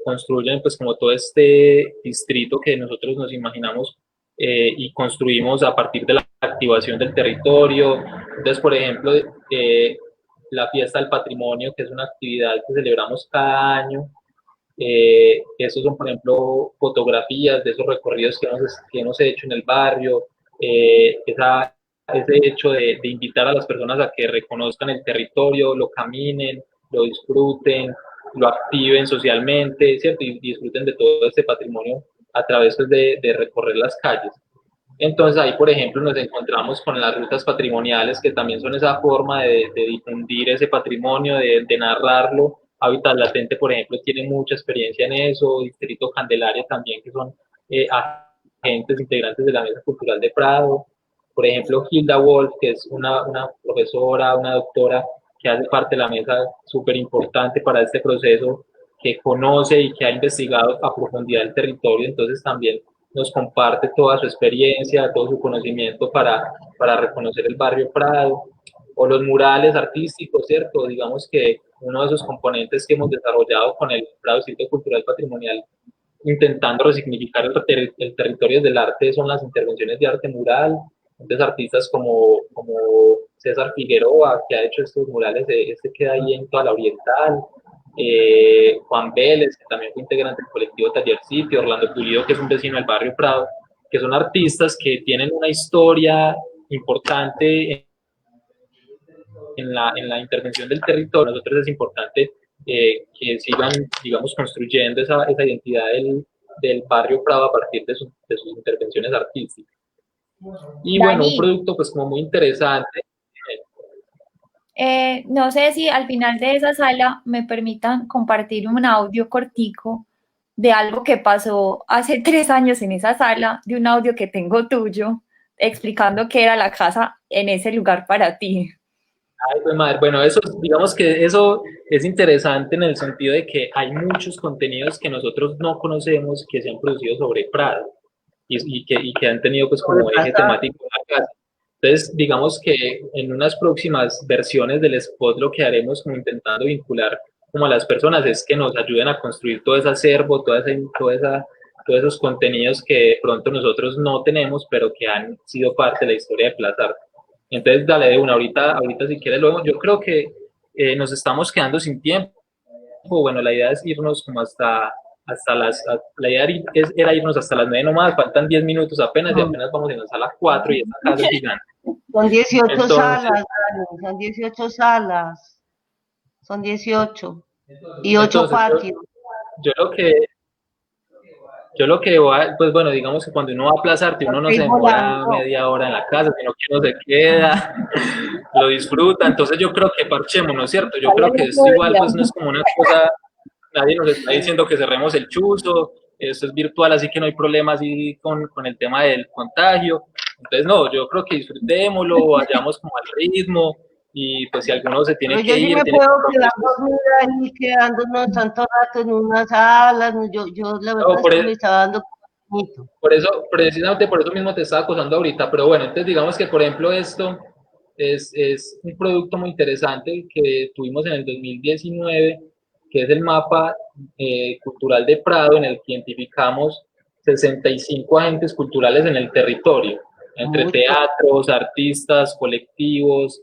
S5: construyen pues como todo este distrito que nosotros nos imaginamos y construimos a partir de la activación del territorio. Entonces, por ejemplo, la fiesta del patrimonio, que es una actividad que celebramos cada año. Esos son, por ejemplo, fotografías de esos recorridos que hemos hecho en el barrio, ese hecho de invitar a las personas a que reconozcan el territorio, lo caminen, lo disfruten, lo activen socialmente, ¿cierto? Y disfruten de todo este patrimonio a través pues, de recorrer las calles. Entonces ahí, por ejemplo, nos encontramos con las rutas patrimoniales, que también son esa forma de difundir ese patrimonio, de narrarlo. Hábitat Latente, por ejemplo, tiene mucha experiencia en eso, Distrito Candelaria también, que son agentes integrantes de la Mesa Cultural de Prado. Por ejemplo, Hilda Wolf, que es una profesora, una doctora que hace parte de la mesa súper importante para este proceso, que conoce y que ha investigado a profundidad el territorio, entonces también nos comparte toda su experiencia, todo su conocimiento para reconocer el barrio Prado, o los murales artísticos, ¿cierto? Digamos que uno de esos componentes que hemos desarrollado con el Prado Distrito Cultural Patrimonial, intentando resignificar el territorio del arte, son las intervenciones de arte mural. Entonces, artistas como César Figueroa, que ha hecho estos murales, este queda ahí en toda la Oriental, Juan Vélez, que también fue integrante del colectivo Taller Sitio, Orlando Pulido, que es un vecino del barrio Prado, que son artistas que tienen una historia importante en la intervención del territorio. Nosotros es importante que sigan, digamos, construyendo esa identidad del barrio Prado a partir de sus intervenciones artísticas. Y
S2: Dani,
S5: bueno, un producto pues como muy interesante.
S2: No sé si al final de esa sala me permitan compartir un audio cortico de algo que pasó hace 3 años en esa sala, de un audio que tengo tuyo, explicando qué era la casa en ese lugar para ti.
S5: Ay, pues madre, bueno, eso, digamos que eso es interesante en el sentido de que hay muchos contenidos que nosotros no conocemos que se han producido sobre Prado y que han tenido pues como eje temático la casa. Entonces, digamos que en unas próximas versiones del spot lo que haremos como intentando vincular como a las personas es que nos ayuden a construir todo ese acervo, todos esos contenidos que de pronto nosotros no tenemos, pero que han sido parte de la historia de Plaza Arte. Entonces, dale de una, ahorita si quieres, luego, yo creo que nos estamos quedando sin tiempo. Bueno, la idea es irnos como la idea era irnos hasta las 9 nomás, faltan 10 minutos apenas y apenas vamos en la sala 4 y esta casa es gigante.
S1: Son 18
S5: Entonces,
S1: salas, Dani, son 18 salas, son 18 y 8 patios.
S5: Yo lo que voy a, pues bueno, digamos que cuando uno va a Plaza Arte, uno no se demora media hora en la casa, sino que uno se queda, lo disfruta, entonces yo creo que parchemos, ¿no es cierto? Yo creo que esto igual pues no es como una cosa, nadie nos está diciendo que cerremos el chuzo, esto es virtual, así que no hay problema así con el tema del contagio, entonces no, yo creo que disfrutémoslo, vayamos como al ritmo, y pues si alguno se tiene que ir...
S1: Yo sí me puedo quedar dormida ahí, quedándonos tanto rato en una sala, yo la verdad es que me estaba dando bonito.
S5: Por eso, precisamente por eso mismo te estaba acosando ahorita, pero bueno, entonces digamos que por ejemplo esto es un producto muy interesante que tuvimos en el 2019, que es el mapa cultural de Prado, en el que identificamos 65 agentes culturales en el territorio, entre teatros, artistas, colectivos,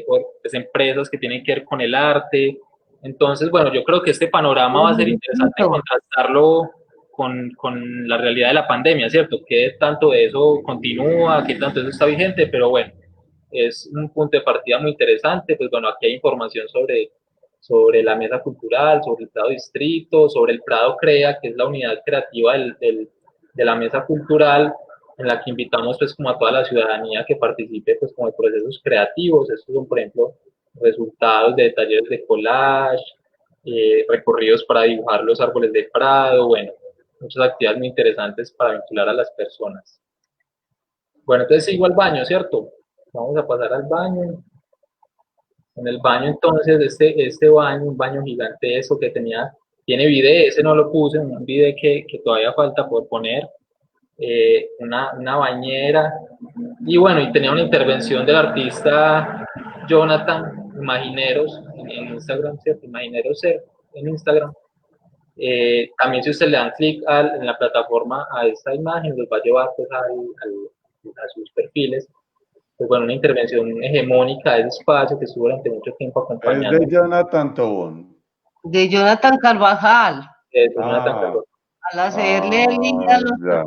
S5: pues, empresas que tienen que ver con el arte. Entonces, bueno, yo creo que este panorama va a ser interesante contrastarlo con la realidad de la pandemia, ¿cierto? ¿Qué tanto de eso continúa? ¿Qué tanto de eso está vigente? Pero bueno, es un punto de partida muy interesante. Pues bueno, aquí hay información sobre la mesa cultural, sobre el Prado Distrito, sobre el Prado Crea, que es la unidad creativa de la mesa cultural, en la que invitamos pues como a toda la ciudadanía que participe pues como de procesos creativos. Estos son, por ejemplo, resultados de talleres de collage, recorridos para dibujar los árboles de Prado, bueno, muchas actividades muy interesantes para vincular a las personas. Bueno, entonces sigo al baño, ¿cierto? Vamos a pasar al baño. En el baño, entonces, este baño, un baño gigantesco que tiene bidet, ese no lo puse, un bidet que todavía falta por poner, una bañera, y bueno, y tenía una intervención del artista Jonathan Imagineros en Instagram, ¿cierto? Imagineros en Instagram. También si ustedes le dan clic en la plataforma a esta imagen, los va a llevar pues, a sus perfiles. Pues bueno, una intervención hegemónica de ese espacio que estuvo durante mucho tiempo acompañando.
S3: Es de Jonathan Tobón.
S1: De Jonathan Carvajal.
S5: Jonathan Carvajal.
S1: Al hacerle el link a los perfiles,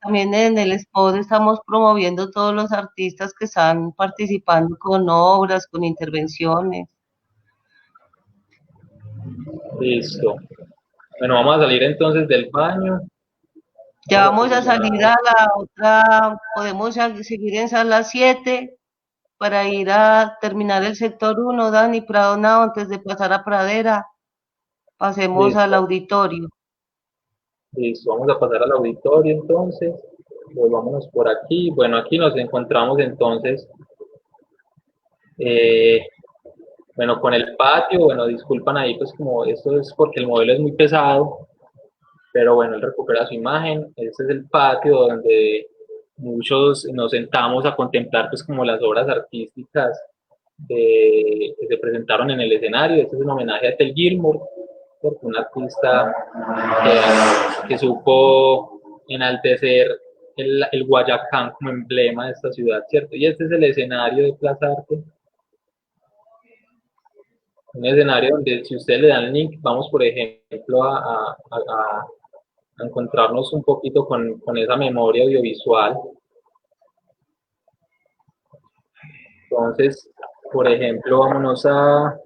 S1: también en el spot estamos promoviendo todos los artistas que están participando con obras, con intervenciones.
S5: Listo. Bueno, vamos a salir entonces del baño.
S1: Ya vamos a salir a la otra, podemos seguir en sala 7 para ir a terminar el sector 1, Dani, Prado Now, antes de pasar a Pradera. Pasemos al auditorio.
S5: Listo, vamos a pasar al auditorio entonces. Volvámonos por aquí. Bueno, aquí nos encontramos entonces, bueno, con el patio. Bueno, disculpan ahí, pues como esto es porque el modelo es muy pesado. Pero bueno, él recupera su imagen. Este es el patio donde muchos nos sentamos a contemplar pues como las obras artísticas que se presentaron en el escenario. Este es un homenaje a Ethel Gilmore, un artista que supo enaltecer el Guayacán como emblema de esta ciudad, ¿cierto? Y este es el escenario de Plaza Arte. Un escenario donde si ustedes le dan el link, vamos por ejemplo a encontrarnos un poquito con esa memoria audiovisual. Entonces, por ejemplo, vámonos a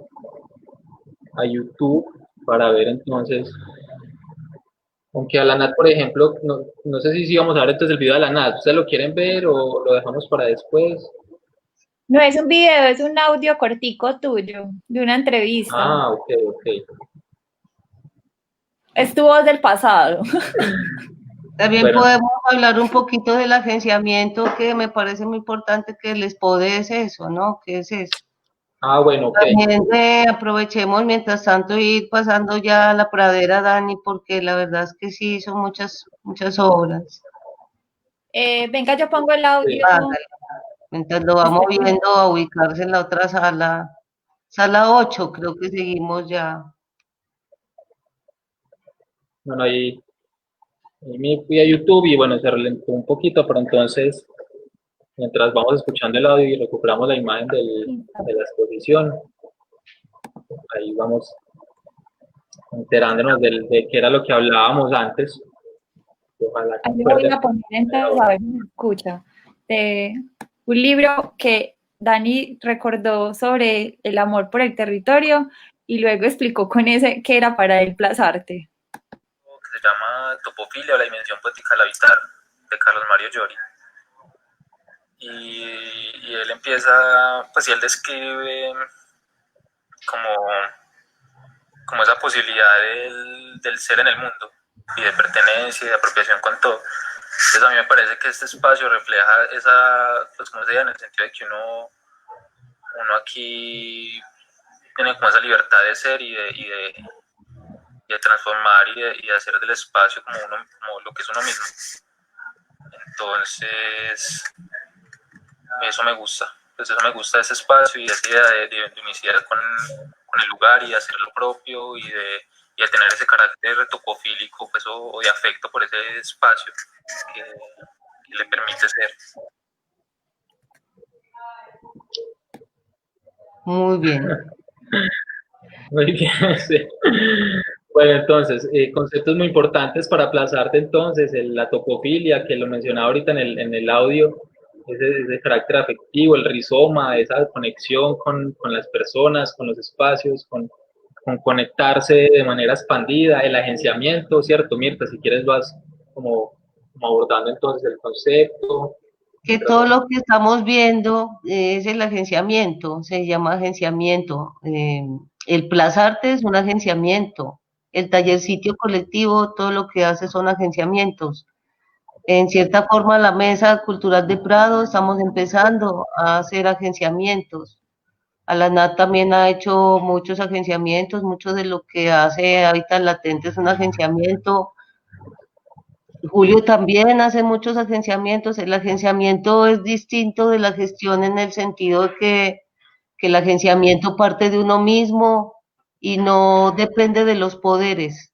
S5: YouTube para ver entonces, aunque a la Nat, por ejemplo, no sé si vamos a ver entonces el video de la Nat, ¿ustedes lo quieren ver o lo dejamos para después?
S2: No es un video, es un audio cortico tuyo, de una entrevista.
S5: Ah, ok.
S2: Es tu voz del pasado.
S1: También podemos hablar un poquito del agenciamiento, que me parece muy importante, que el spot es eso, ¿no? ¿Qué es eso?
S5: Ah, bueno, ok.
S1: También aprovechemos mientras tanto ir pasando ya a la pradera, Dani, porque la verdad es que sí, son muchas obras.
S2: Venga, yo pongo el audio.
S1: Hágale. Mientras lo vamos viendo a ubicarse en la otra sala, sala 8, creo que seguimos ya.
S5: Bueno, ahí me fui a YouTube y bueno, se ralentizó un poquito, pero entonces, mientras vamos escuchando el audio y recuperamos la imagen de la exposición, ahí vamos enterándonos de qué era lo que hablábamos antes. Ojalá que
S2: Ahí le voy
S5: recuerden.
S2: a poner entonces, a ver si me escucha, de un libro que Dani recordó sobre el amor por el territorio y luego explicó con ese qué era para él Plazarte.
S6: Que se llama Topofilia o la dimensión poética al habitar, de Carlos Mario Llori. Y él empieza, pues y él describe como esa posibilidad del ser en el mundo y de pertenencia y de apropiación con todo. Entonces a mí me parece que este espacio refleja esa, pues como se dice, en el sentido de que uno aquí tiene como esa libertad de ser y de transformar y de hacer del espacio como lo que es uno mismo. Entonces, eso me gusta. Pues eso me gusta ese espacio y esa idea de unicidad con el lugar y de hacer lo propio y de tener ese carácter topofílico pues, o de afecto por ese espacio que le permite ser.
S1: Muy bien.
S5: Muy bien, sí. Bueno, entonces, conceptos muy importantes para Plazarte entonces, la topofilia, que lo mencionaba ahorita en el audio, ese carácter afectivo, el rizoma, esa conexión con las personas, con los espacios, con conectarse de manera expandida, el agenciamiento, ¿cierto? Mirta, si quieres vas como abordando entonces el concepto.
S1: Que todo lo que estamos viendo es el agenciamiento, se llama agenciamiento. El Plazarte es un agenciamiento. El taller sitio colectivo, todo lo que hace son agenciamientos. En cierta forma, la Mesa Cultural de Prado estamos empezando a hacer agenciamientos. Alanat también ha hecho muchos agenciamientos, mucho de lo que hace Hábitat Latente es un agenciamiento. Julio también hace muchos agenciamientos. El agenciamiento es distinto de la gestión en el sentido de que el agenciamiento parte de uno mismo y no depende de los poderes.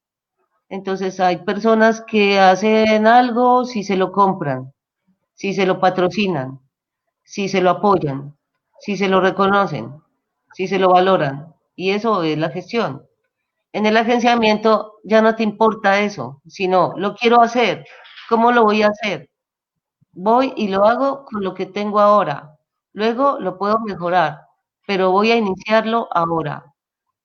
S1: Entonces hay personas que hacen algo si se lo compran, si se lo patrocinan, si se lo apoyan, si se lo reconocen, si se lo valoran. Y eso es la gestión. En el agenciamiento ya no te importa eso, sino lo quiero hacer. ¿Cómo lo voy a hacer? Voy y lo hago con lo que tengo ahora. Luego lo puedo mejorar, pero voy a iniciarlo ahora.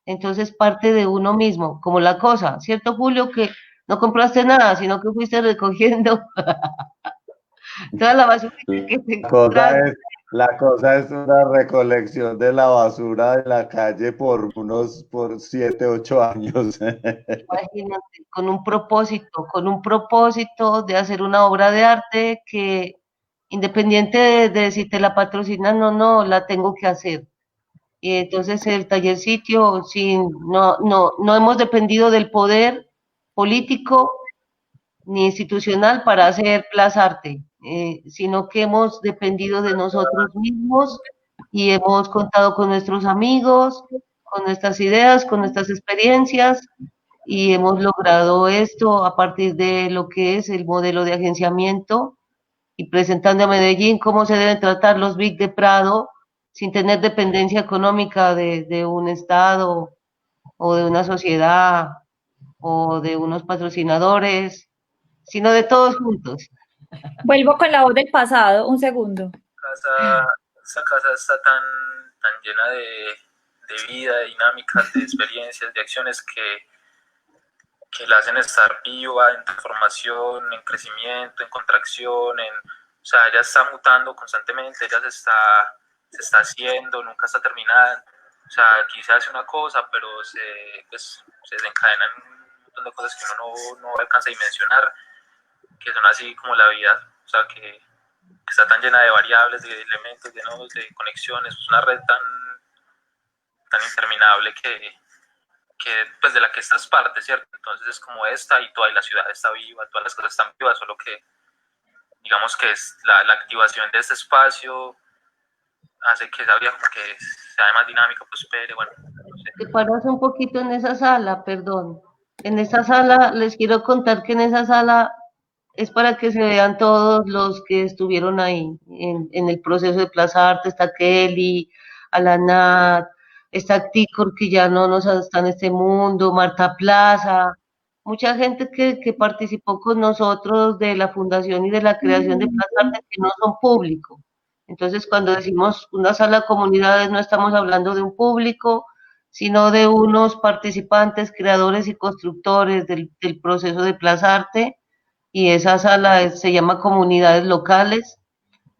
S1: Entonces parte de uno mismo, como la cosa, ¿cierto, Julio? Que no compraste nada, sino que fuiste recogiendo toda la basura que te encontraste.
S3: La cosa es una recolección de la basura de la calle por 7, 8 años.
S1: Imagínate, con un propósito de hacer una obra de arte que independiente de si te la patrocinan o no, la tengo que hacer. Y entonces el taller sitio, no hemos dependido del poder político ni institucional para hacer Plazarte, sino que hemos dependido de nosotros mismos y hemos contado con nuestros amigos, con nuestras ideas, con nuestras experiencias y hemos logrado esto a partir de lo que es el modelo de agenciamiento y presentando a Medellín cómo se deben tratar los BIC de Prado sin tener dependencia económica de un Estado o de una sociedad o de unos patrocinadores, sino de todos juntos.
S2: Vuelvo con la voz del pasado, un segundo.
S6: Esa casa está tan llena de vida, de dinámicas, de experiencias, de acciones que la hacen estar viva, en transformación, en crecimiento, en contracción, o sea, ella está mutando constantemente, ella se está haciendo, nunca está terminada. O sea, aquí se hace una cosa, pero se desencadenan un montón de cosas que uno no alcanza a dimensionar, que son así como la vida, o sea, que está tan llena de variables, de elementos, de nodos, de conexiones, es una red tan interminable que pues de la que esta es parte, ¿cierto? Entonces es como esta y toda la ciudad está viva, todas las cosas están vivas, solo que digamos que es la activación de este espacio hace que esa vida como que sea más dinámica, prospere, bueno, no sé.
S1: Te paras un poquito en esa sala, perdón. En esa sala, les quiero contar que en esa sala es para que se vean todos los que estuvieron ahí en el proceso de Plaza Arte. Está Kelly, Alanat, está Ticor, que ya no nos está en este mundo, Marta Plaza, mucha gente que participó con nosotros de la fundación y de la creación de Plaza Arte que no son público. Entonces, cuando decimos una sala de comunidades, no estamos hablando de un público, sino de unos participantes, creadores y constructores del proceso de Plaza Arte, y esa sala se llama comunidades locales,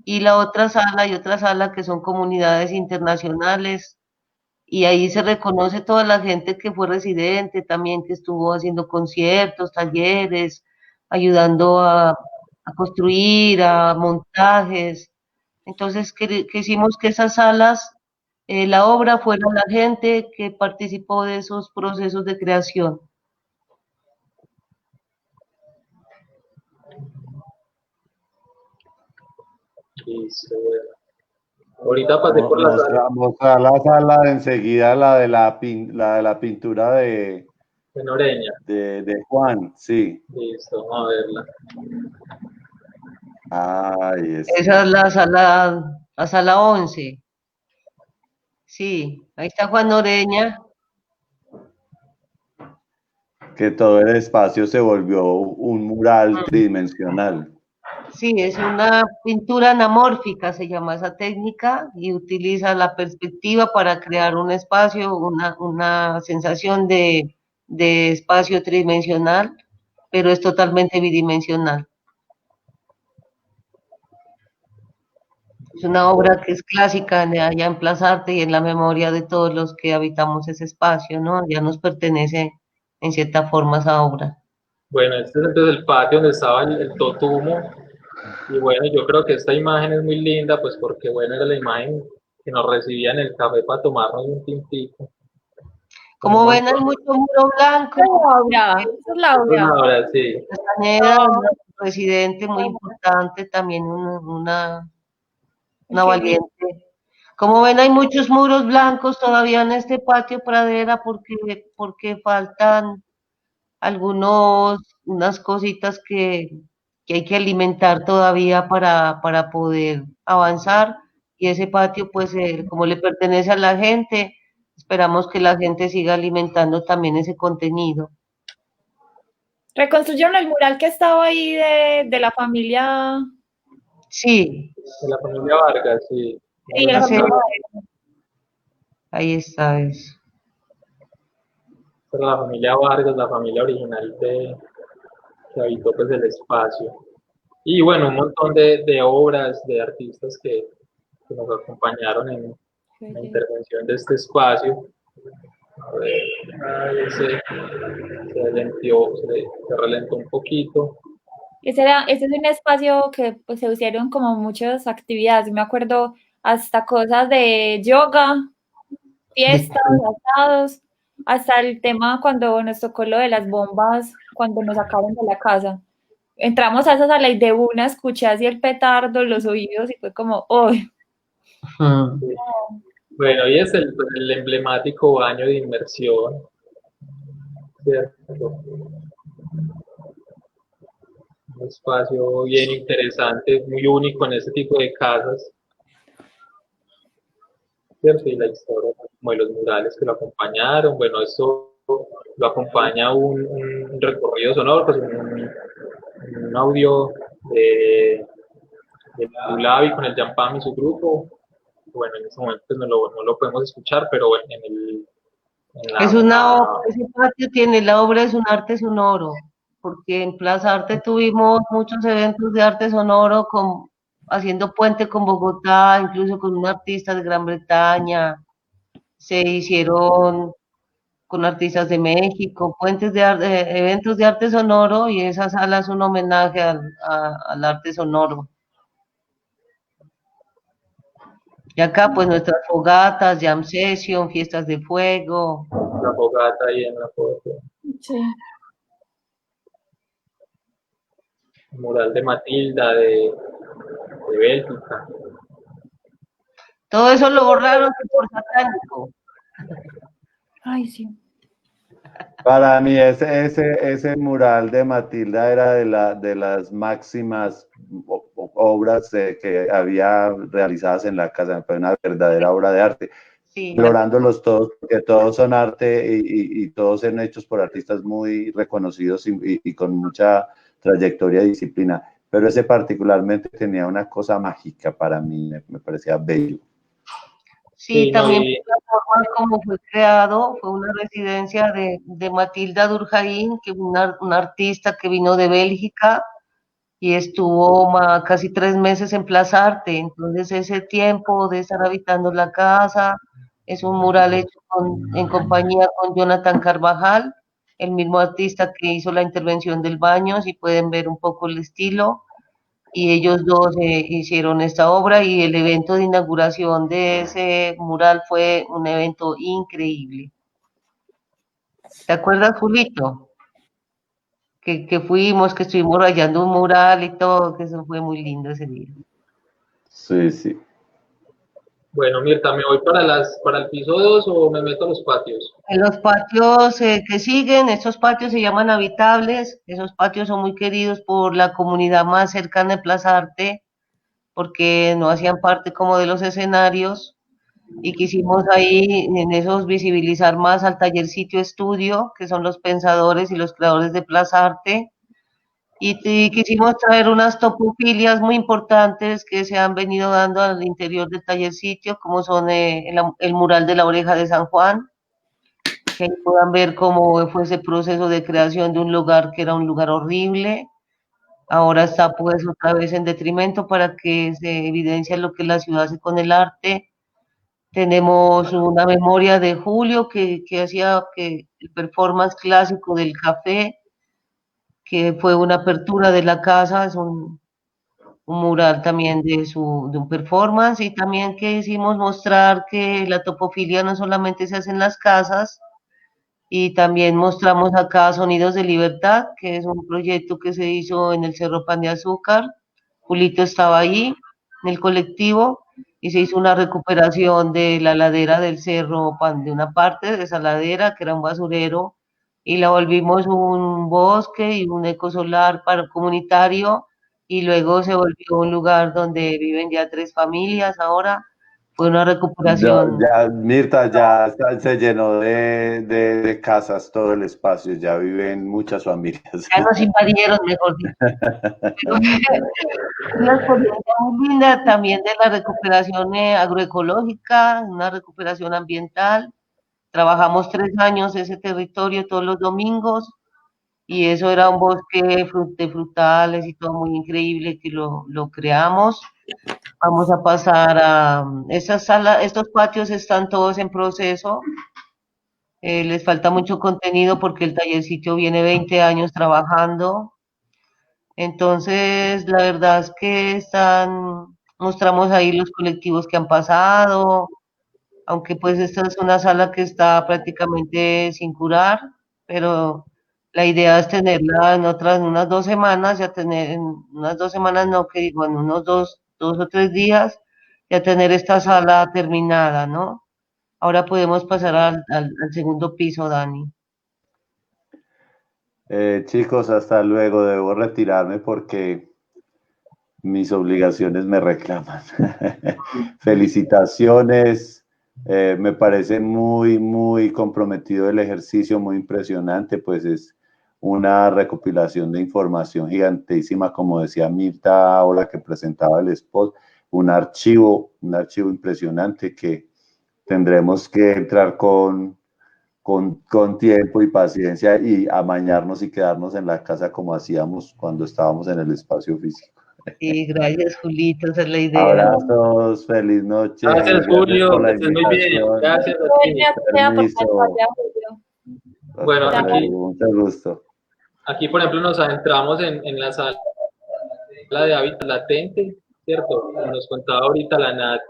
S1: y la otra sala y otra sala que son comunidades internacionales, y ahí se reconoce toda la gente que fue residente, también que estuvo haciendo conciertos, talleres, ayudando a construir, a montajes. Entonces quisimos que esas salas, la obra fuera la gente que participó de esos procesos de creación.
S5: Listo, bueno. Ahorita pasé por la sala.
S3: Mostrar la sala de enseguida, la de la pintura
S5: de Noreña.
S3: De Juan, sí.
S5: Listo, vamos a verla.
S3: Ay,
S1: Esa es la sala 11. Sí, ahí está Juan Noreña.
S3: Que todo el espacio se volvió un mural tridimensional.
S1: Sí, es una pintura anamórfica, se llama esa técnica, y utiliza la perspectiva para crear un espacio, una sensación de espacio tridimensional, pero es totalmente bidimensional. Es una obra que es clásica allá en Plaza Arte y en la memoria de todos los que habitamos ese espacio, ¿no? Ya nos pertenece en cierta forma esa obra.
S5: Bueno, este es entonces el patio donde estaba el Totumo. Y bueno, yo creo que esta imagen es muy linda, pues porque bueno, era la imagen que nos recibía en el café para tomarnos un tintico.
S1: Como ven, hay mucho muro blanco.
S2: Esa es Laura.
S5: Ahora sí.
S1: Castañeda, una residente muy importante, también una valiente. Como ven, hay muchos muros blancos todavía en este patio Pradera porque faltan unas cositas que hay que alimentar todavía para poder avanzar. Y ese patio, pues, como le pertenece a la gente, esperamos que la gente siga alimentando también ese contenido.
S2: Reconstruyeron el mural que estaba ahí de la familia.
S1: Sí.
S5: De la familia Vargas, sí.
S2: Sí, la familia Vargas.
S1: Ahí está eso.
S5: Pero la familia Vargas, la familia original que habitó pues el espacio. Y bueno, un montón de obras, de artistas que nos acompañaron en la intervención de este espacio. A ver, ahí se relentó un poquito.
S2: Ese es un espacio que pues, se hicieron como muchas actividades. Me acuerdo hasta cosas de yoga, fiestas, asados, hasta el tema cuando nos tocó lo de las bombas, cuando nos sacaron de la casa. Entramos a esa sala y de una escuché así el petardo, los oídos y fue como, ¡uy!
S5: Sí. Bueno, y es el emblemático baño de inmersión, ¿cierto? Un espacio bien interesante, muy único en este tipo de casas, ¿cierto? Y la historia como de los murales que lo acompañaron, bueno, esto lo acompaña un recorrido sonoro, pues un audio de Lulavi con el Yampam y su grupo. Bueno, en este momento pues no lo podemos escuchar, pero bueno,
S1: ese patio tiene, la obra es un arte sonoro, porque en Plaza Arte tuvimos muchos eventos de arte sonoro haciendo puente con Bogotá, incluso con un artista de Gran Bretaña, se hicieron con artistas de México, eventos de arte sonoro, y esa sala es un homenaje al arte sonoro. Y acá pues nuestras fogatas, jam session, fiestas de fuego.
S5: La fogata ahí en la foto.
S2: Sí.
S5: Mural de Matilda, de Bélgica.
S1: Todo eso lo borraron por satánico.
S2: Ay, sí.
S3: Para mí ese mural de Matilda era de las máximas obras que había realizadas en la casa, fue una verdadera obra de arte.
S1: Sí,
S3: Valorándolos todos, porque todos son arte y todos son hechos por artistas muy reconocidos y con mucha trayectoria y disciplina, pero ese particularmente tenía una cosa mágica para mí, me parecía bello.
S1: sí,
S5: Sí, no,
S1: también
S5: y
S1: la forma como fue creado, fue una residencia de Matilda Durkheim, que fue una artista que vino de Bélgica y estuvo casi 3 meses en Plaza Arte. Entonces ese tiempo de estar habitando la casa es un mural hecho en compañía con Jonathan Carvajal, el mismo artista que hizo la intervención del baño, si pueden ver un poco el estilo. Y ellos dos hicieron esta obra y el evento de inauguración de ese mural fue un evento increíble. ¿Te acuerdas, Julito? Que fuimos, que estuvimos rayando un mural y todo, que eso fue muy lindo ese día.
S3: Sí, sí.
S5: bueno, Mirta, ¿me voy para el piso 2 o me meto a los patios?
S1: En los patios que siguen, estos patios se llaman habitables, esos patios son muy queridos por la comunidad más cercana de Plaza Arte, porque no hacían parte como de los escenarios, y quisimos ahí en esos visibilizar más al taller sitio estudio, que son los pensadores y los creadores de Plaza Arte, y quisimos traer unas topofilias muy importantes que se han venido dando al interior del taller sitio, como son el mural de la oreja de San Juan, que ahí puedan ver cómo fue ese proceso de creación de un lugar que era un lugar horrible, ahora está pues otra vez en detrimento para que se evidencie lo que la ciudad hace con el arte. Tenemos una memoria de Julio que hacía que el performance clásico del café, que fue una apertura de la casa, es un mural también de un performance, y también que hicimos mostrar que la topofilia no solamente se hace en las casas, y también mostramos acá Sonidos de Libertad, que es un proyecto que se hizo en el Cerro Pan de Azúcar. Julito estaba ahí en el colectivo y se hizo una recuperación de la ladera del Cerro Pan, de una parte de esa ladera que era un basurero, y la volvimos un bosque y un ecosolar para comunitario, y luego se volvió un lugar donde viven ya 3 familias ahora. Fue una recuperación.
S3: Mirta, ya se llenó de casas todo el espacio, ya viven muchas familias.
S1: Ya nos invadieron, mejor dicho. Una experiencia muy linda también de la recuperación agroecológica, una recuperación ambiental. Trabajamos 3 años ese territorio todos los domingos, y eso era un bosque de frutales y todo muy increíble que lo creamos. Vamos a pasar a esas salas, estos patios están todos en proceso. Les falta mucho contenido porque el taller sitio viene 20 años trabajando. Entonces, la verdad es que mostramos ahí los colectivos que han pasado, aunque pues esta es una sala que está prácticamente sin curar, pero la idea es tenerla en unas 2 semanas, ya tener, en unas 2 semanas no, que digo, en unos 2 o 3 días, ya tener esta sala terminada, ¿no? Ahora podemos pasar al segundo piso, Dani.
S3: Chicos, hasta luego, debo retirarme porque mis obligaciones me reclaman. Felicitaciones, me parece muy comprometido el ejercicio, muy impresionante, pues es una recopilación de información gigantísima, como decía Mirta ahora que presentaba el spot, un archivo impresionante que tendremos que entrar con tiempo y paciencia y amañarnos y quedarnos en la casa como hacíamos cuando estábamos en el espacio físico.
S1: Sí, gracias, Julito, esa es la idea.
S3: Abrazos, feliz noche y
S5: Gracias,
S3: gracias
S5: Julio,
S3: por
S5: que
S3: la
S5: estés muy bien.
S3: invitación.
S5: Gracias a
S2: Vuelve
S5: ti.
S2: a sea por
S3: Permiso.
S2: pantalla, Julio.
S5: Bueno,
S3: Hasta
S5: aquí,
S3: luego, mucho gusto.
S5: aquí, por ejemplo, nos adentramos en la sala de hábitat latente, ¿cierto? Como nos contaba ahorita la Nat,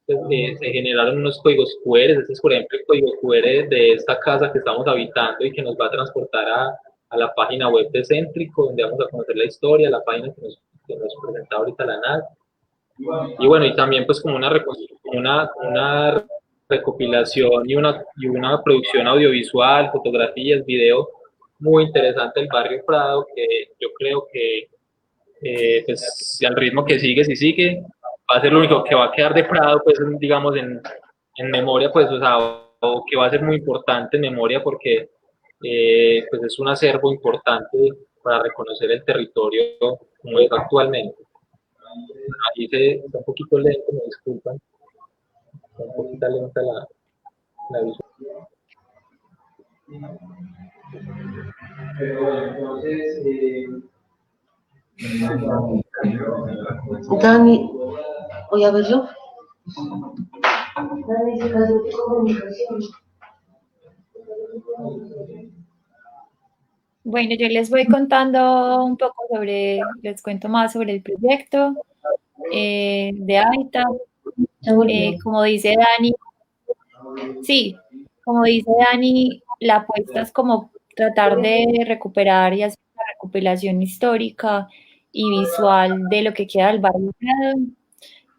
S5: pues, se generaron unos códigos QR. Este es, por ejemplo, el código QR de esta casa que estamos habitando y que nos va a transportar a la página web de Céntrico, donde vamos a conocer la historia, la página que nos presenta ahorita la NAT. Y bueno, y también pues como una recopilación y una producción audiovisual, fotografías, video muy interesante del barrio Prado, que yo creo que pues si al ritmo que sigue, si sigue, va a ser lo único que va a quedar de Prado, pues digamos en memoria, pues o sea, o que va a ser muy importante en memoria porque pues es un acervo importante para reconocer el territorio como es actualmente. Ahí está un poquito lento, me disculpan, está un poquito lenta la visual. Pero entonces,
S1: Dani, voy a verlo. Dani, se cayó tu comunicación.
S2: Bueno, yo les voy contando un poco les cuento más sobre el proyecto de Hábitat. Como dice Dani, sí, como dice Dani, la apuesta es como tratar de recuperar y hacer una recopilación histórica y visual de lo que queda del barrio Prado.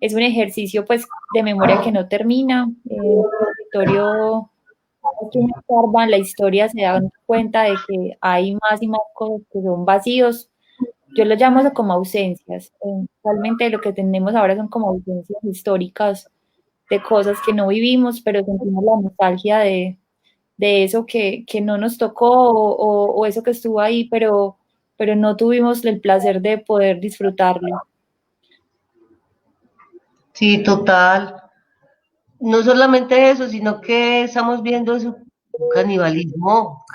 S2: Es un ejercicio pues de memoria que no termina. El territorio, quienes observan la historia se dan cuenta de que hay más y más cosas que son vacíos. Yo lo llamo eso como ausencias. Realmente lo que tenemos ahora son como ausencias históricas de cosas que no vivimos, pero sentimos la nostalgia de eso que no nos tocó o eso que estuvo ahí, pero no tuvimos el placer de poder disfrutarlo.
S1: Sí, total. No solamente eso, sino que estamos viendo eso, canibalismo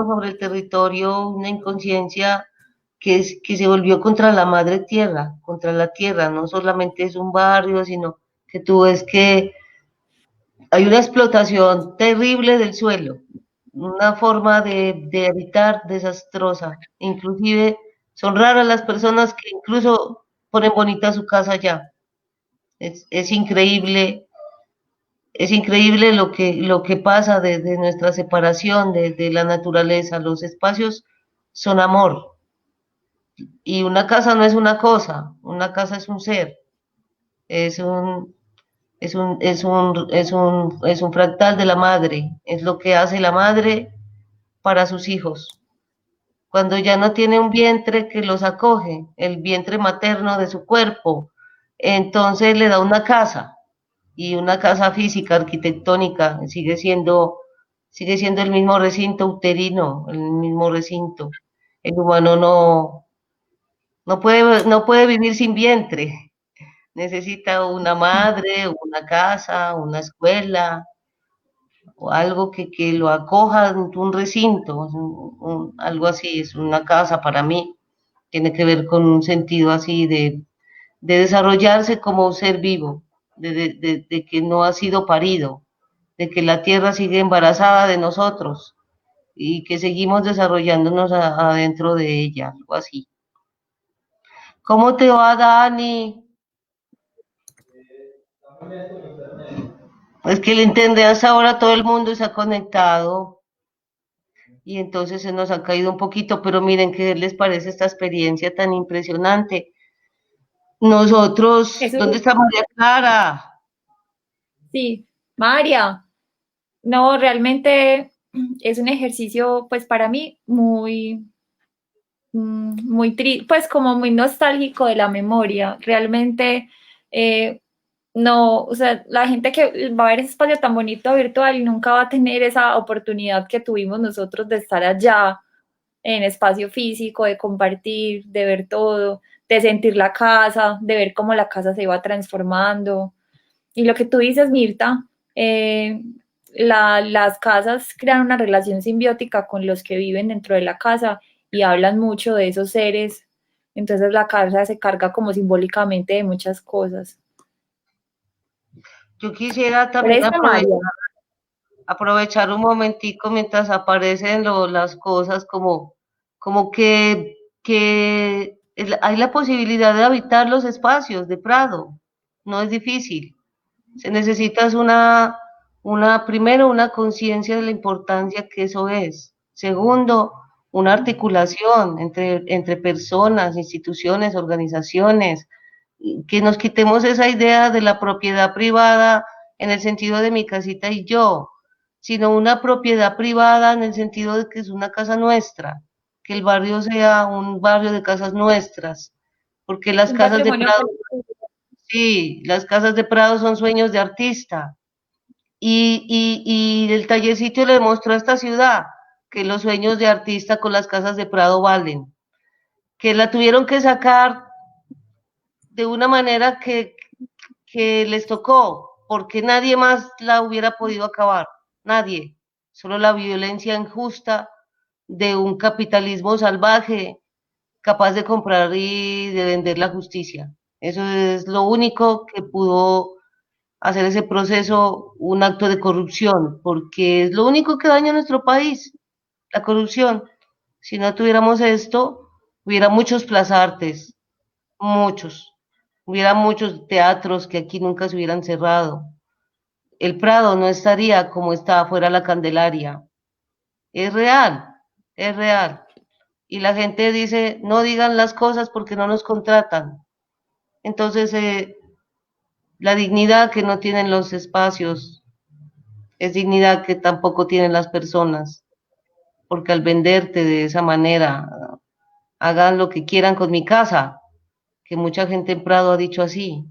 S1: sobre el territorio, una inconsciencia que se volvió contra la madre tierra, contra la tierra. No solamente es un barrio, sino que tú ves que hay una explotación terrible del suelo, una forma de habitar desastrosa. Inclusive son raras las personas que incluso ponen bonita su casa ya. Es increíble. Es increíble lo que pasa de nuestra separación de la naturaleza. Los espacios son amor. Y una casa no es una cosa, una casa es un ser, es es un fractal de la madre, es lo que hace la madre para sus hijos. Cuando ya no tiene un vientre que los acoge, el vientre materno de su cuerpo, entonces le da una casa, y una casa física, arquitectónica, sigue siendo el mismo recinto uterino, el mismo recinto. El humano no puede vivir sin vientre. Necesita una madre, una casa, una escuela, o algo que lo acoja en un recinto, algo así, es una casa para mí. Tiene que ver con un sentido así de desarrollarse como un ser vivo, de que no ha sido parido, de que la tierra sigue embarazada de nosotros y que seguimos desarrollándonos adentro de ella, algo así. ¿Cómo te va, Dani? Es que el internet hasta ahora todo el mundo se ha conectado y entonces se nos ha caído un poquito, pero miren qué les parece esta experiencia tan impresionante. Nosotros, ¿dónde está María Clara?
S2: Sí, María, no, realmente es un ejercicio, pues para mí, muy triste, pues como muy nostálgico de la memoria. Realmente, no, o sea, la gente que va a ver ese espacio tan bonito virtual nunca va a tener esa oportunidad que tuvimos nosotros de estar allá en espacio físico, de compartir, de ver todo, de sentir la casa, de ver cómo la casa se iba transformando. Y lo que tú dices, Mirta, las casas crean una relación simbiótica con los que viven dentro de la casa y hablan mucho de esos seres. Entonces la casa se carga como simbólicamente de muchas cosas.
S1: Yo quisiera también aprovechar un momentico mientras aparecen las cosas como hay la posibilidad de habitar los espacios de Prado, no es difícil. Se necesita primero, una conciencia de la importancia que eso es. Segundo, una articulación entre personas, instituciones, organizaciones, que nos quitemos esa idea de la propiedad privada en el sentido de mi casita y yo, sino una propiedad privada en el sentido de que es una casa nuestra, que el barrio sea un barrio de casas nuestras, porque las
S2: Un
S1: casas de
S2: patrimonio
S1: Prado,
S2: colectivo.
S1: sí, las casas de Prado son sueños de artista. Y el tallercito le demostró a esta ciudad que los sueños de artista con las casas de Prado valen, que la tuvieron que sacar de una manera que les tocó, porque nadie más la hubiera podido acabar, nadie, solo la violencia injusta de un capitalismo salvaje capaz de comprar y de vender la justicia. Eso es lo único que pudo hacer ese proceso un acto de corrupción, porque es lo único que daña a nuestro país, la corrupción. Si no tuviéramos esto, hubiera muchos plazartes, muchos. Hubiera muchos teatros que aquí nunca se hubieran cerrado. El Prado no estaría como está afuera la Candelaria. Es real, es real. Y la gente dice, no digan las cosas porque no nos contratan. Entonces, la dignidad que no tienen los espacios es dignidad que tampoco tienen las personas, porque al venderte de esa manera, hagan lo que quieran con mi casa, que mucha gente en Prado ha dicho así,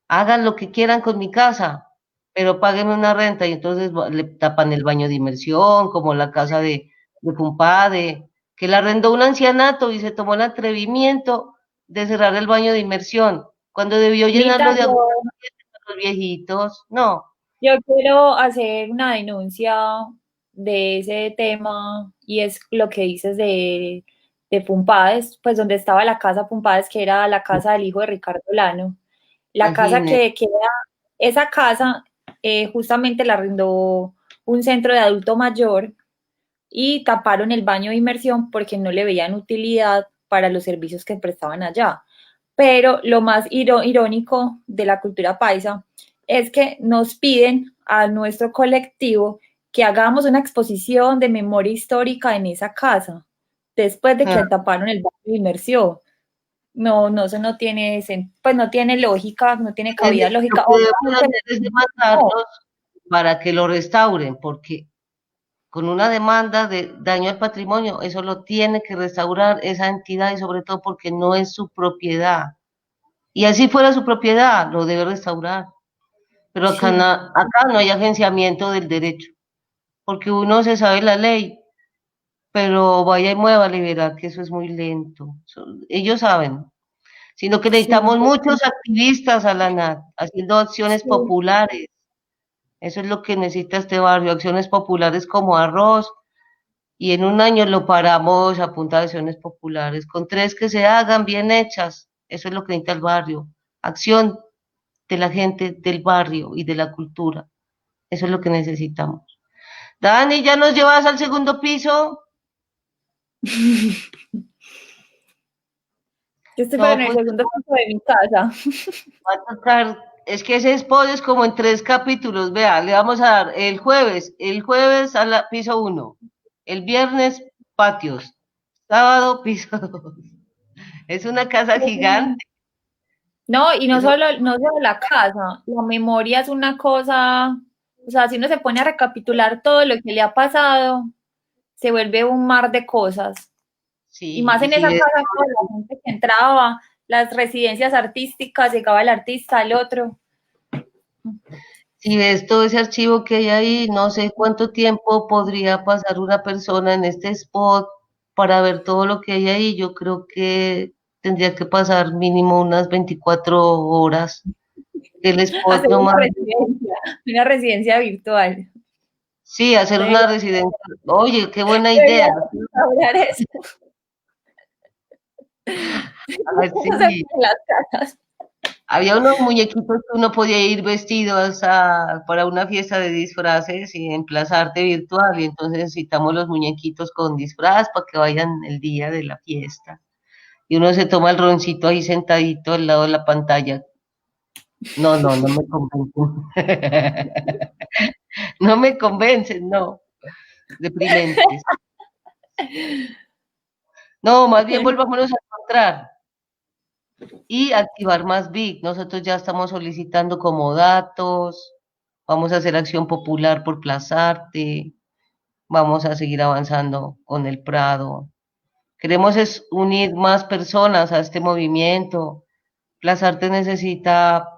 S1: hagan lo que quieran con mi casa, pero páguenme una renta y entonces le tapan el baño de inmersión, como la casa de Pumpade, que la arrendó un ancianato y se tomó el atrevimiento de cerrar el baño de inmersión, cuando debió llenarlo
S2: Mita,
S1: de agua a los viejitos. No,
S2: yo quiero hacer una denuncia de ese tema y es lo que dices de Pumpades, pues donde estaba la casa Pumpades, que era la casa del hijo de Ricardo Lano. La casa
S1: imagínate.
S2: que queda, esa casa justamente la arrendó un centro de adulto mayor y taparon el baño de inmersión porque no le veían utilidad para los servicios que prestaban allá. Pero lo más irónico de la cultura paisa es que nos piden a nuestro colectivo que hagamos una exposición de memoria histórica en esa casa, después de que taparon el baño de inmersión. No, no, eso no tiene, pues no tiene lógica, no tiene cabida
S1: Lo
S2: lógica.
S1: que debemos hacer es demandarlos para que lo restauren, porque con una demanda de daño al patrimonio, eso lo tiene que restaurar esa entidad y sobre todo porque no es su propiedad. Y así fuera su propiedad, lo debe restaurar. Pero acá,
S2: Sí,
S1: acá no hay agenciamiento del derecho, porque uno se sabe la ley, pero vaya y mueva, verá que eso es muy lento. Ellos saben, sino que necesitamos
S2: sí,
S1: muchos activistas, Alana, haciendo acciones
S2: sí.
S1: populares. Eso es lo que necesita este barrio, acciones populares como arroz, y en un año lo paramos a punta de acciones populares, con 3 que se hagan bien hechas. Eso es lo que necesita el barrio. Acción de la gente del barrio y de la cultura. Eso es lo que necesitamos. Dani, ¿ya nos llevas al segundo piso?
S2: Yo estoy pero
S1: No,
S2: en el
S1: pues
S2: segundo piso de mi casa.
S1: va a tocar. Es que ese spot es como en 3 capítulos. Vea, le vamos a dar el jueves al piso 1, el viernes patios, sábado piso 2. Es una casa gigante.
S2: No, y
S1: Eso,
S2: no solo la casa, la memoria es una cosa, o sea, si uno se pone a recapitular todo lo que le ha pasado, se vuelve un mar de cosas. Y
S1: sí,
S2: más
S1: y
S2: en esa
S1: si
S2: casa, toda la gente que entraba, las residencias artísticas, llegaba el artista, el otro.
S1: Si ves todo ese archivo que hay ahí, no sé cuánto tiempo podría pasar una persona en este spot para ver todo lo que hay ahí. Yo creo que tendría que pasar mínimo unas 24 horas. El spot
S2: Hacer
S1: nomás.
S2: una residencia virtual.
S1: Sí, hacer una
S2: Debería,
S1: residencia. Oye, qué buena idea.
S2: debería hablar eso.
S1: Ah,
S2: Hacer
S1: sí.
S2: las casas.
S1: Había unos muñequitos que uno podía ir vestidos para una fiesta de disfraces y emplazarte virtual. Y entonces necesitamos los muñequitos con disfraz para que vayan el día de la fiesta. Y uno se toma el roncito ahí sentadito al lado de la pantalla. No, no, no me convencen. No me convencen, no. Deprimentes. No, más bien volvámonos a encontrar y activar más BIC. Nosotros ya estamos solicitando como datos, vamos a hacer acción popular por Plazarte, vamos a seguir avanzando con el Prado. Queremos es unir más personas a este movimiento. Plazarte necesita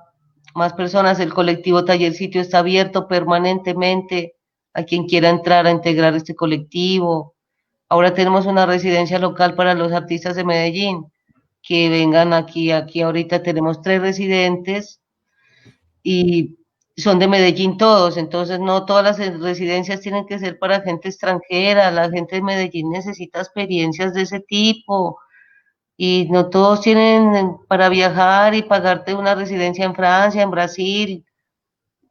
S1: más personas. El colectivo Taller Sitio está abierto permanentemente a quien quiera entrar a integrar este colectivo. Ahora tenemos una residencia local para los artistas de Medellín que vengan aquí. Aquí ahorita tenemos 3 residentes y son de Medellín todos, entonces no todas las residencias tienen que ser para gente extranjera, la gente de Medellín necesita experiencias de ese tipo y no todos tienen para viajar y pagarte una residencia en Francia, en Brasil,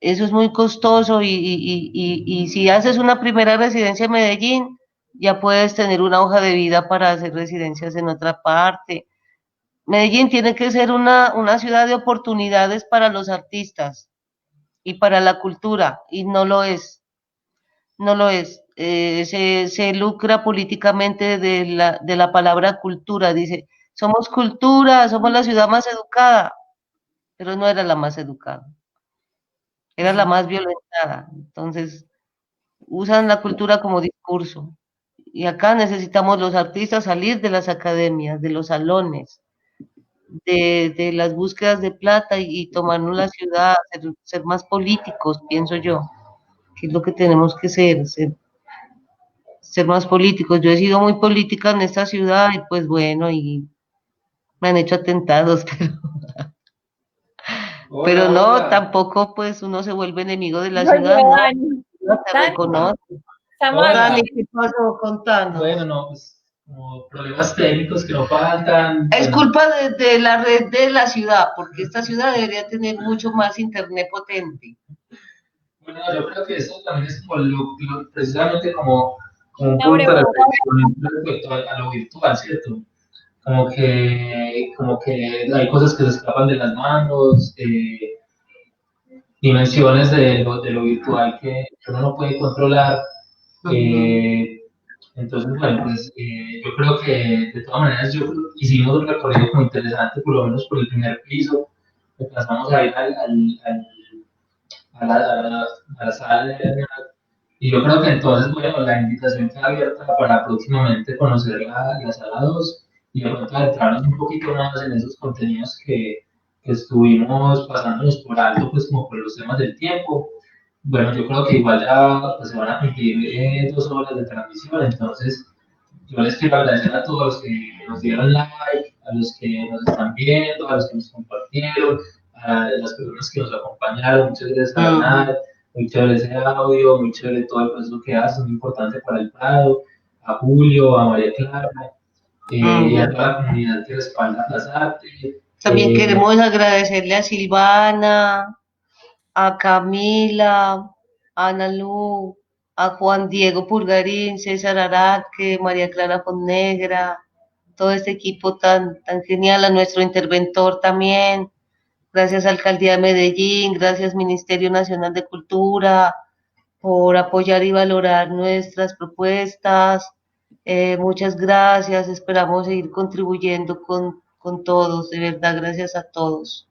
S1: eso es muy costoso y si haces una primera residencia en Medellín, ya puedes tener una hoja de vida para hacer residencias en otra parte. Medellín tiene que ser una ciudad de oportunidades para los artistas y para la cultura, y no lo es, no lo es. Se lucra políticamente de la palabra cultura, dice, somos cultura, somos la ciudad más educada, pero no era la más educada, era la más violentada. Entonces, usan la cultura como discurso. Y acá necesitamos los artistas salir de las academias, de los salones, de las búsquedas de plata y tomarnos la ciudad, ser más políticos, pienso yo, que es lo que tenemos que ser más políticos. Yo he sido muy política en esta ciudad y pues bueno, y me han hecho atentados, pero no, tampoco pues uno se vuelve enemigo de la ciudad,
S2: Oye,
S1: no,
S2: Dani,
S1: no te
S2: Dani,
S1: reconoce.
S2: Samantha,
S1: Dani, ¿qué pasó? Contanos.
S5: Bueno, no, pues como problemas técnicos que no faltan.
S1: Es
S5: Bueno,
S1: culpa de la red de la ciudad, porque esta ciudad debería tener mucho más internet potente.
S5: bueno, yo creo que eso también es como precisamente como un
S2: no,
S5: punto de
S2: bravo.
S5: reflexión respecto a lo virtual, ¿cierto? Como que hay cosas que se escapan de las manos, dimensiones de lo virtual que uno no puede controlar. eh, entonces, bueno, pues yo creo que de todas maneras hicimos un recorrido como interesante, por lo menos por el primer piso, pasamos a ir a la sala de reunión. Y yo creo que entonces, bueno, la invitación queda abierta para próximamente conocer la sala 2 y de pronto adentrarnos un poquito más en esos contenidos que estuvimos pasándonos por alto, pues como por los temas del tiempo. Bueno, yo creo que igual ya pues, se van a cumplir 2 horas de transmisión, entonces yo les quiero agradecer a todos los que nos dieron like, a los que nos están viendo, a los que nos compartieron, a las personas que nos acompañaron. Muchas gracias a Bernal, muy chévere ese audio, muy chévere todo el proceso que hace, muy importante para el Prado, a Julio, a María Clara, y a toda la comunidad que respalda Plazarte.
S1: También queremos agradecerle a Silvana, a Camila, a Ana Lu, a Juan Diego Purgarín, César Araque, María Clara Fonnegra, todo este equipo tan genial, a nuestro interventor también, gracias Alcaldía de Medellín, gracias Ministerio Nacional de Cultura, por apoyar y valorar nuestras propuestas. Muchas gracias, esperamos seguir contribuyendo con todos, de verdad, gracias a todos.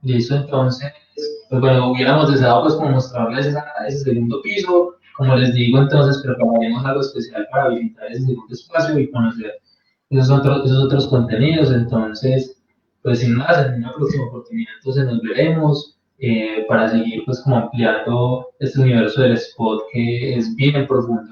S5: Listo, entonces, pues bueno, hubiéramos deseado pues como mostrarles ese segundo piso. Como les digo, entonces prepararemos algo especial para visitar ese segundo espacio y conocer esos otros contenidos. Entonces, pues sin más, en una próxima oportunidad entonces nos veremos para seguir pues como ampliando este universo del spot que es bien profundo.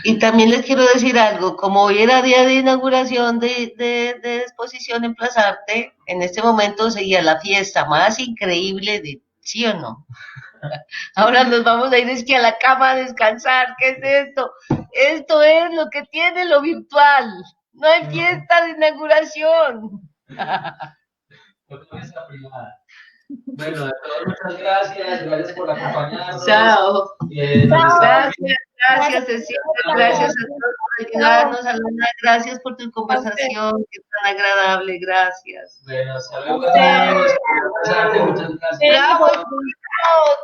S1: Y también les quiero decir algo, como hoy era día de inauguración de exposición en Plazarte, en este momento seguía la fiesta más increíble de, ¿sí o no? Ahora nos vamos a ir es que a la cama a descansar, ¿qué es esto? Esto es lo que tiene lo virtual, no hay fiesta de inauguración.
S5: Bueno, a todos muchas gracias, gracias por acompañarnos.
S1: Chao.
S5: Gracias.
S1: Gracias, Cecilia. Gracias a todos por ayudarnos. Alana, gracias por tu conversación, que es tan agradable. Gracias.
S7: Bueno, hasta luego. Muchas gracias.
S1: Bravo,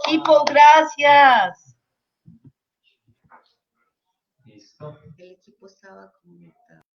S1: equipo, gracias.
S7: Listo.
S1: El equipo estaba conectado.